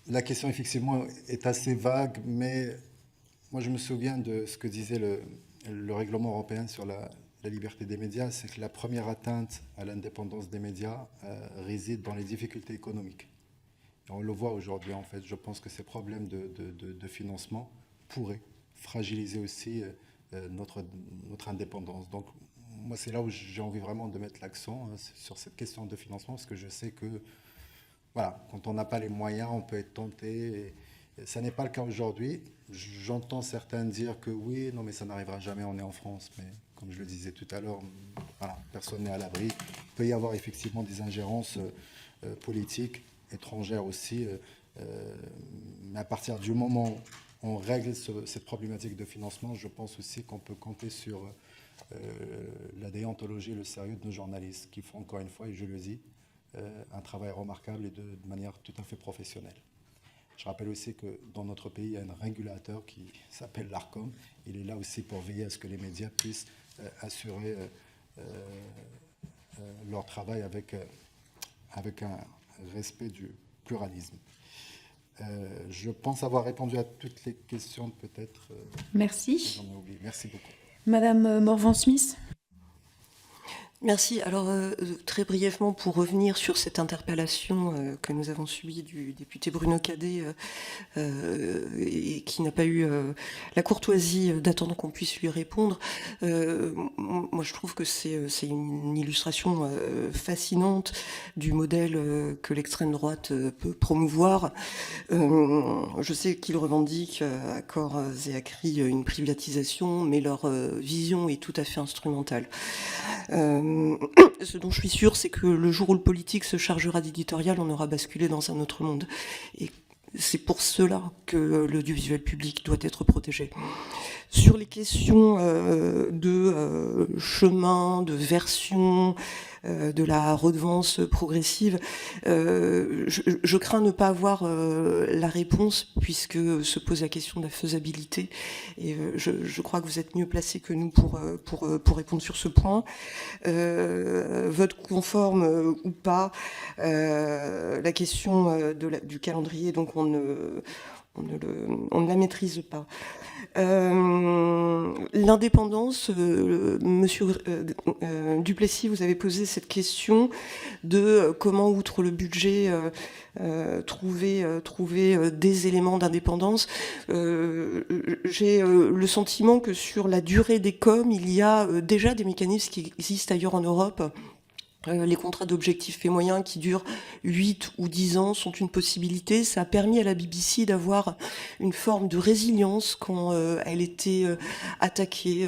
la question, effectivement, est assez vague, mais moi, je me souviens de ce que disait le règlement européen sur la liberté des médias, c'est que la première atteinte à l'indépendance des médias réside dans les difficultés économiques. Et on le voit aujourd'hui, en fait. Je pense que ces problèmes de financement pourraient fragiliser aussi notre indépendance. Donc, moi, c'est là où j'ai envie vraiment de mettre l'accent sur cette question de financement, parce que je sais que, voilà, quand on n'a pas les moyens, on peut être tenté. Et ça n'est pas le cas aujourd'hui. J'entends certains dire que oui, non, mais ça n'arrivera jamais, on est en France. Mais comme je le disais tout à l'heure, voilà, personne n'est à l'abri. Il peut y avoir effectivement des ingérences politiques, étrangères aussi. Mais à partir du moment où on règle cette problématique de financement, je pense aussi qu'on peut compter sur la déontologie et le sérieux de nos journalistes, qui font encore une fois, et je le dis, un travail remarquable et de manière tout à fait professionnelle. Je rappelle aussi que dans notre pays, il y a un régulateur qui s'appelle l'ARCOM. Il est là aussi pour veiller à ce que les médias puissent assurer leur travail avec un respect du pluralisme. Je pense avoir répondu à toutes les questions, peut-être. Merci. J'en ai oublié. Merci beaucoup. Madame Morvan-Smith. Merci. Alors, très brièvement, pour revenir sur cette interpellation que nous avons subie du député Bruno Cadet et qui n'a pas eu la courtoisie d'attendre qu'on puisse lui répondre, moi, je trouve que c'est une illustration fascinante du modèle que l'extrême droite peut promouvoir. Je sais qu'ils revendiquent à corps et à cri une privatisation, mais leur vision est tout à fait instrumentale. Ce dont je suis sûre, c'est que le jour où le politique se chargera d'éditorial, on aura basculé dans un autre monde. Et c'est pour cela que l'audiovisuel public doit être protégé. Sur les questions de chemin, de version, de la redevance progressive, je crains ne pas avoir la réponse, puisque se pose la question de la faisabilité, et je crois que vous êtes mieux placé que nous pour répondre sur ce point. Vote conforme ou pas, la question du calendrier, donc on ne la maîtrise pas. L'indépendance, monsieur Duplessis, vous avez posé cette question de comment, outre le budget, trouver des éléments d'indépendance. J'ai le sentiment que sur la durée des COM, il y a déjà des mécanismes qui existent ailleurs en Europe. Les contrats d'objectifs et moyens qui durent 8 ou 10 ans sont une possibilité. Ça a permis à la BBC d'avoir une forme de résilience quand elle était attaquée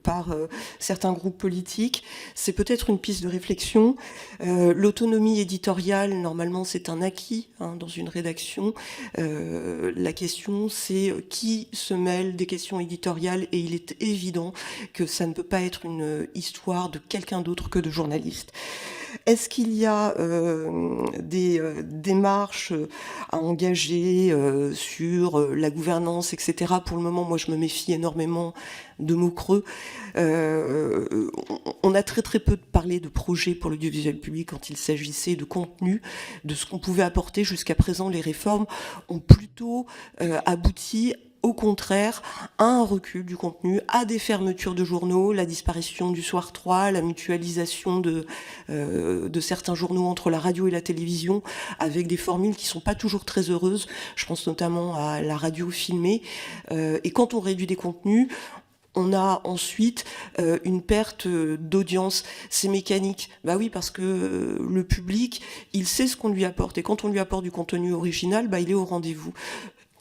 par certains groupes politiques. C'est peut-être une piste de réflexion. L'autonomie éditoriale, normalement, c'est un acquis dans une rédaction. La question, c'est qui se mêle des questions éditoriales, et il est évident que ça ne peut pas être une histoire de quelqu'un d'autre que de journalistes. Est-ce qu'il y a des démarches à engager sur la gouvernance, etc. Pour le moment, moi, je me méfie énormément de mots creux. On a très peu parlé de projets pour l'audiovisuel public quand il s'agissait de contenu, de ce qu'on pouvait apporter. Jusqu'à présent, les réformes ont plutôt abouti au contraire à un recul du contenu, à des fermetures de journaux, la disparition du Soir 3, la mutualisation de certains journaux entre la radio et la télévision, avec des formules qui sont pas toujours très heureuses. Je pense notamment à la radio filmée. Et quand on réduit des contenus, on a ensuite une perte d'audience. C'est mécanique. Bah oui, parce que le public, il sait ce qu'on lui apporte. Et quand on lui apporte du contenu original, bah il est au rendez-vous.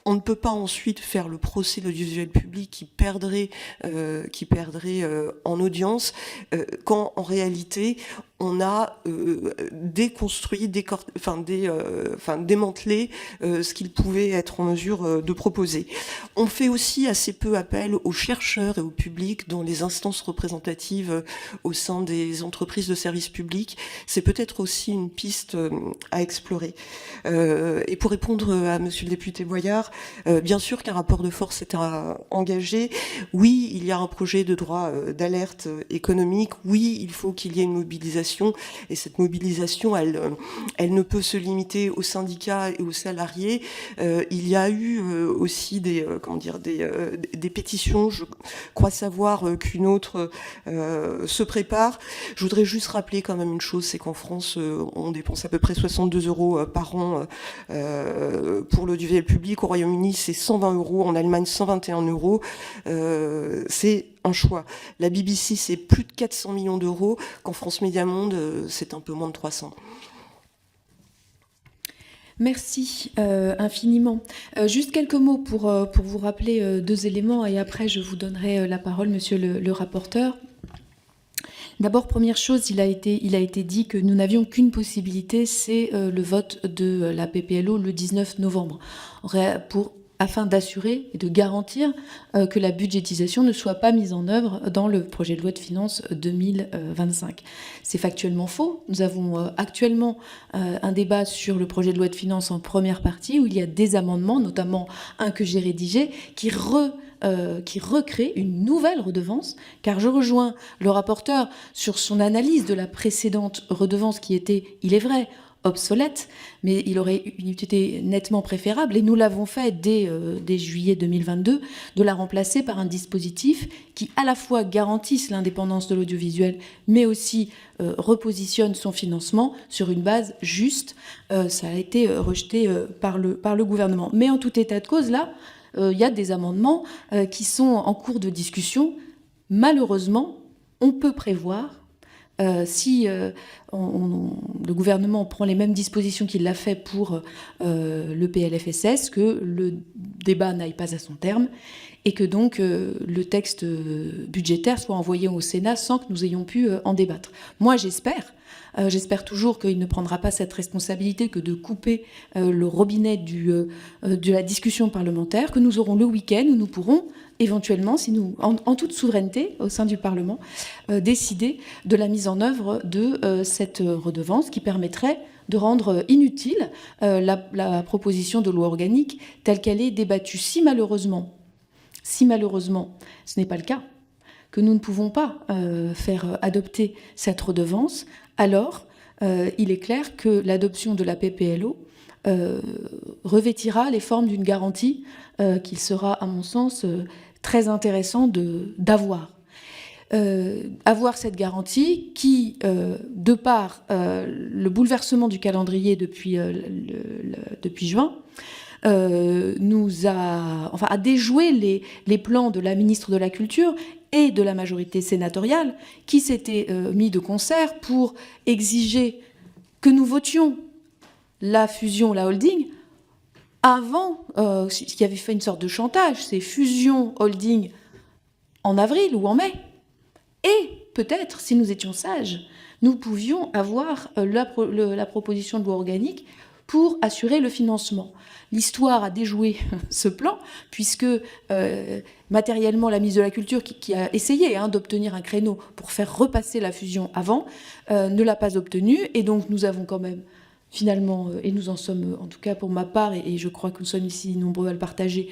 On ne peut pas ensuite faire le procès de l'audiovisuel public qui perdrait en audience quand en réalité on a déconstruit, démantelé ce qu'il pouvait être en mesure de proposer. On fait aussi assez peu appel aux chercheurs et au public dans les instances représentatives au sein des entreprises de services publics. C'est peut-être aussi une piste à explorer. Et pour répondre à monsieur le député Boyard, bien sûr qu'un rapport de force est engagé. Oui, il y a un projet de droit d'alerte économique. Oui, il faut qu'il y ait une mobilisation. Et cette mobilisation, elle ne peut se limiter aux syndicats et aux salariés. Il y a eu aussi des pétitions. Je crois savoir qu'une autre se prépare. Je voudrais juste rappeler quand même une chose, c'est qu'en France, on dépense à peu près 62 € par an pour l'audiovisuel public. Au Royaume-Uni, c'est 120 €. En Allemagne, 121 €. C'est un choix. La BBC, c'est plus de 400 millions d'euros. Qu'en France Média Monde, c'est un peu moins de 300. Merci infiniment. Juste quelques mots pour vous rappeler deux éléments et après je vous donnerai la parole, monsieur le rapporteur. D'abord, première chose, il a été dit que nous n'avions qu'une possibilité, c'est le vote de la PPLO le 19 novembre, afin d'assurer et de garantir que la budgétisation ne soit pas mise en œuvre dans le projet de loi de finances 2025. C'est factuellement faux. Nous avons actuellement un débat sur le projet de loi de finances en première partie où il y a des amendements, notamment un que j'ai rédigé, qui recrée une nouvelle redevance, car je rejoins le rapporteur sur son analyse de la précédente redevance qui était, il est vrai, obsolète, mais il aurait été nettement préférable, et nous l'avons fait dès juillet 2022, de la remplacer par un dispositif qui à la fois garantisse l'indépendance de l'audiovisuel, mais aussi repositionne son financement sur une base juste. Ça a été rejeté par le gouvernement. Mais en tout état de cause, là, il y a des amendements qui sont en cours de discussion. Malheureusement, on peut prévoir, si le gouvernement prend les mêmes dispositions qu'il l'a fait pour le PLFSS, que le débat n'aille pas à son terme et que donc le texte budgétaire soit envoyé au Sénat sans que nous ayons pu en débattre. Moi, j'espère toujours qu'il ne prendra pas cette responsabilité que de couper le robinet de la discussion parlementaire, que nous aurons le week-end où nous pourrons éventuellement, si nous, en toute souveraineté au sein du Parlement, décider de la mise en œuvre de cette redevance qui permettrait de rendre inutile la proposition de loi organique telle qu'elle est débattue. Si malheureusement, ce n'est pas le cas, que nous ne pouvons pas faire adopter cette redevance, alors il est clair que l'adoption de la PPLO revêtira les formes d'une garantie qu'il sera, à mon sens, très intéressant d'avoir. Avoir cette garantie qui, de par le bouleversement du calendrier depuis juin, a déjoué les plans de la ministre de la Culture et de la majorité sénatoriale qui s'étaient mis de concert pour exiger que nous votions la fusion, la holding, avant, qui avait fait une sorte de chantage, c'est fusion, holding, en avril ou en mai. Et peut-être, si nous étions sages, nous pouvions avoir la proposition de loi organique pour assurer le financement. L'histoire a déjoué ce plan, puisque matériellement, la ministre de la Culture, qui a essayé d'obtenir un créneau pour faire repasser la fusion avant, ne l'a pas obtenu. Et donc, nous avons quand même, finalement, et nous en sommes, en tout cas pour ma part, et je crois que nous sommes ici nombreux à le partager,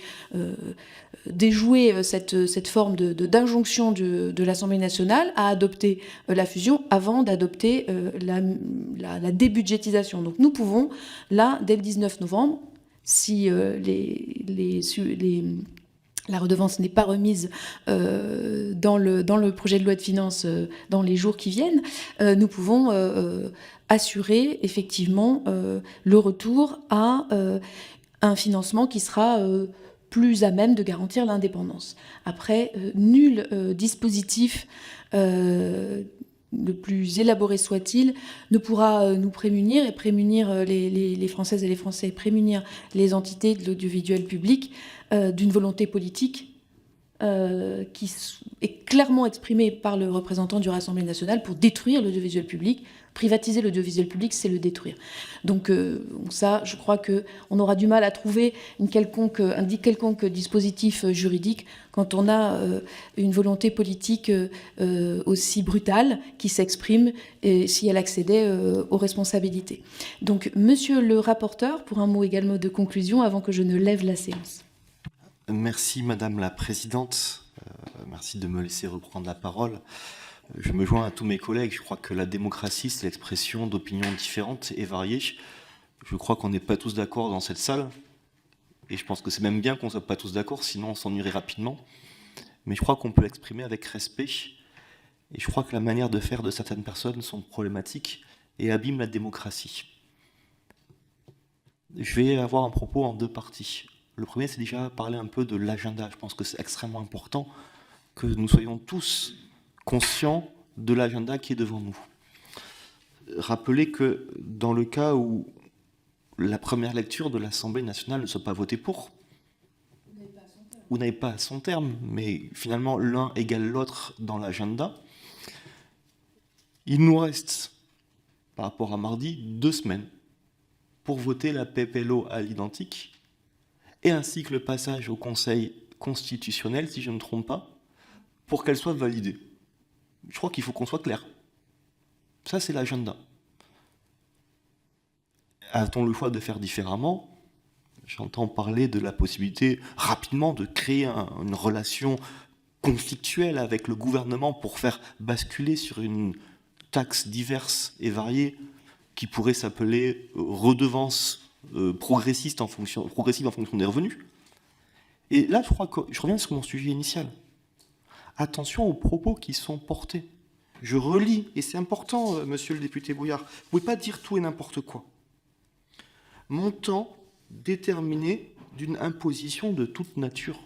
déjouer cette forme d'injonction de l'Assemblée nationale à adopter la fusion avant d'adopter la débudgétisation. Donc nous pouvons, là, dès le 19 novembre, si la redevance n'est pas remise dans le projet de loi de finances dans les jours qui viennent, nous pouvons assurer effectivement le retour à un financement qui sera plus à même de garantir l'indépendance. Après, nul dispositif, le plus élaboré soit-il, ne pourra nous prémunir et prémunir les Françaises et les Français, et prémunir les entités de l'audiovisuel public d'une volonté politique qui est clairement exprimée par le représentant du Rassemblement national pour détruire l'audiovisuel public. Privatiser l'audiovisuel public, c'est le détruire. Donc ça, je crois qu'on aura du mal à trouver un quelconque dispositif juridique quand on a une volonté politique aussi brutale qui s'exprime si elle accédait aux responsabilités. Donc, monsieur le rapporteur, pour un mot également de conclusion avant que je ne lève la séance. Merci Madame la Présidente. Merci de me laisser reprendre la parole. Je me joins à tous mes collègues. Je crois que la démocratie, c'est l'expression d'opinions différentes et variées. Je crois qu'on n'est pas tous d'accord dans cette salle. Et je pense que c'est même bien qu'on ne soit pas tous d'accord, sinon on s'ennuierait rapidement. Mais je crois qu'on peut l'exprimer avec respect. Et je crois que la manière de faire de certaines personnes sont problématiques et abîment la démocratie. Je vais avoir un propos en deux parties. Le premier, c'est déjà parler un peu de l'agenda. Je pense que c'est extrêmement important que nous soyons tous conscients de l'agenda qui est devant nous. Rappelez que dans le cas où la première lecture de l'Assemblée nationale ne soit pas votée pour, ou n'aille pas à son terme, mais finalement l'un égale l'autre dans l'agenda, il nous reste, par rapport à mardi, 2 semaines pour voter la PPLO à l'identique, et ainsi que le passage au Conseil constitutionnel, si je ne me trompe pas, pour qu'elle soit validée. Je crois qu'il faut qu'on soit clair. Ça, c'est l'agenda. A-t-on le choix de faire différemment ? J'entends parler de la possibilité rapidement de créer une relation conflictuelle avec le gouvernement pour faire basculer sur une taxe diverse et variée qui pourrait s'appeler redevance progressive en fonction des revenus. Et là, je crois que je reviens sur mon sujet initial. Attention aux propos qui sont portés. Je relis, et c'est important, monsieur le député Bouillard, vous ne pouvez pas dire tout et n'importe quoi. Montant déterminé d'une imposition de toute nature.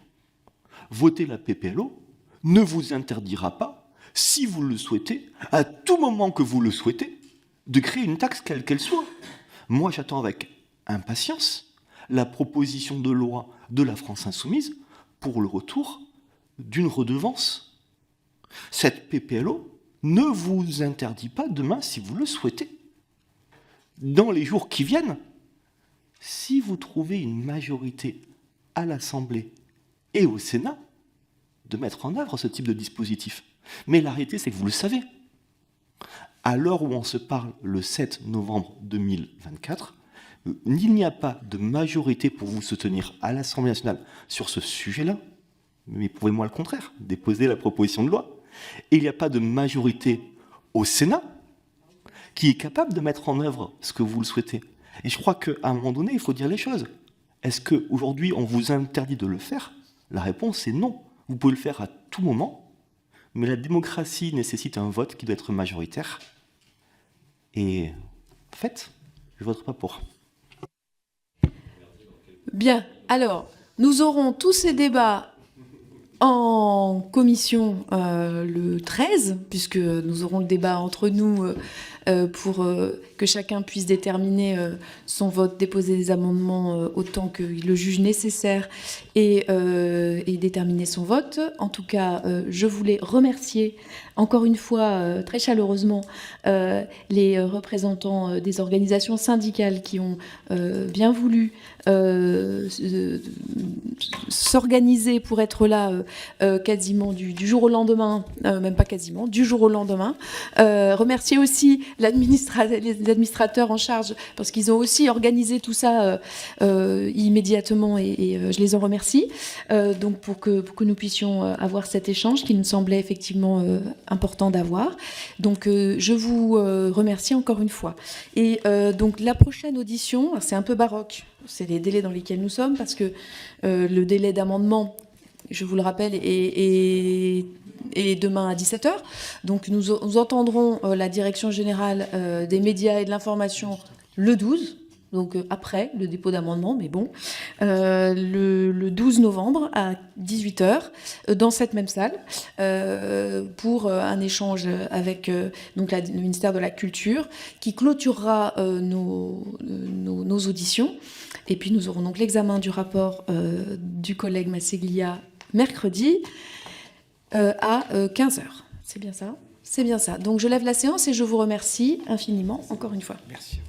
Voter la PPLO ne vous interdira pas, si vous le souhaitez, à tout moment que vous le souhaitez, de créer une taxe quelle qu'elle soit. Moi, j'attends avec impatience la proposition de loi de la France insoumise pour le retour d'une redevance. Cette PPLO ne vous interdit pas demain, si vous le souhaitez, dans les jours qui viennent, si vous trouvez une majorité à l'Assemblée et au Sénat, de mettre en œuvre ce type de dispositif. Mais la réalité, c'est que vous le savez. À l'heure où on se parle, le 7 novembre 2024, il n'y a pas de majorité pour vous soutenir à l'Assemblée nationale sur ce sujet-là, mais prouvez-moi le contraire, déposez la proposition de loi. Et il n'y a pas de majorité au Sénat qui est capable de mettre en œuvre ce que vous le souhaitez. Et je crois qu'à un moment donné, il faut dire les choses. Est-ce qu'aujourd'hui, on vous interdit de le faire ? La réponse est non. Vous pouvez le faire à tout moment, mais la démocratie nécessite un vote qui doit être majoritaire. Et en fait, je ne voterai pas pour. Bien, alors, nous aurons tous ces débats en commission le 13, puisque nous aurons le débat entre nous pour que chacun puisse déterminer son vote, déposer des amendements autant qu'il le juge nécessaire et déterminer son vote. En tout cas, je voulais remercier encore une fois très chaleureusement les représentants des organisations syndicales qui ont bien voulu s'organiser pour être là quasiment du jour au lendemain, même pas quasiment, du jour au lendemain. Remercier aussi les administrateurs en charge parce qu'ils ont aussi organisé tout ça immédiatement et je les en remercie. Donc pour que nous puissions avoir cet échange qui nous semblait effectivement important d'avoir. Donc je vous remercie encore une fois. Et donc la prochaine audition, c'est un peu baroque, c'est les délais dans lesquels nous sommes parce que le délai d'amendement, je vous le rappelle, est demain à 17h. Donc nous entendrons la direction générale des médias et de l'information le 12, donc après le dépôt d'amendement, mais bon, le 12 novembre à 18h, dans cette même salle, pour un échange avec donc le ministère de la Culture, qui clôturera nos auditions. Et puis nous aurons donc l'examen du rapport du collègue Masseglia mercredi à 15h. C'est bien ça ? C'est bien ça. Donc je lève la séance et je vous remercie infiniment, encore une fois. Merci.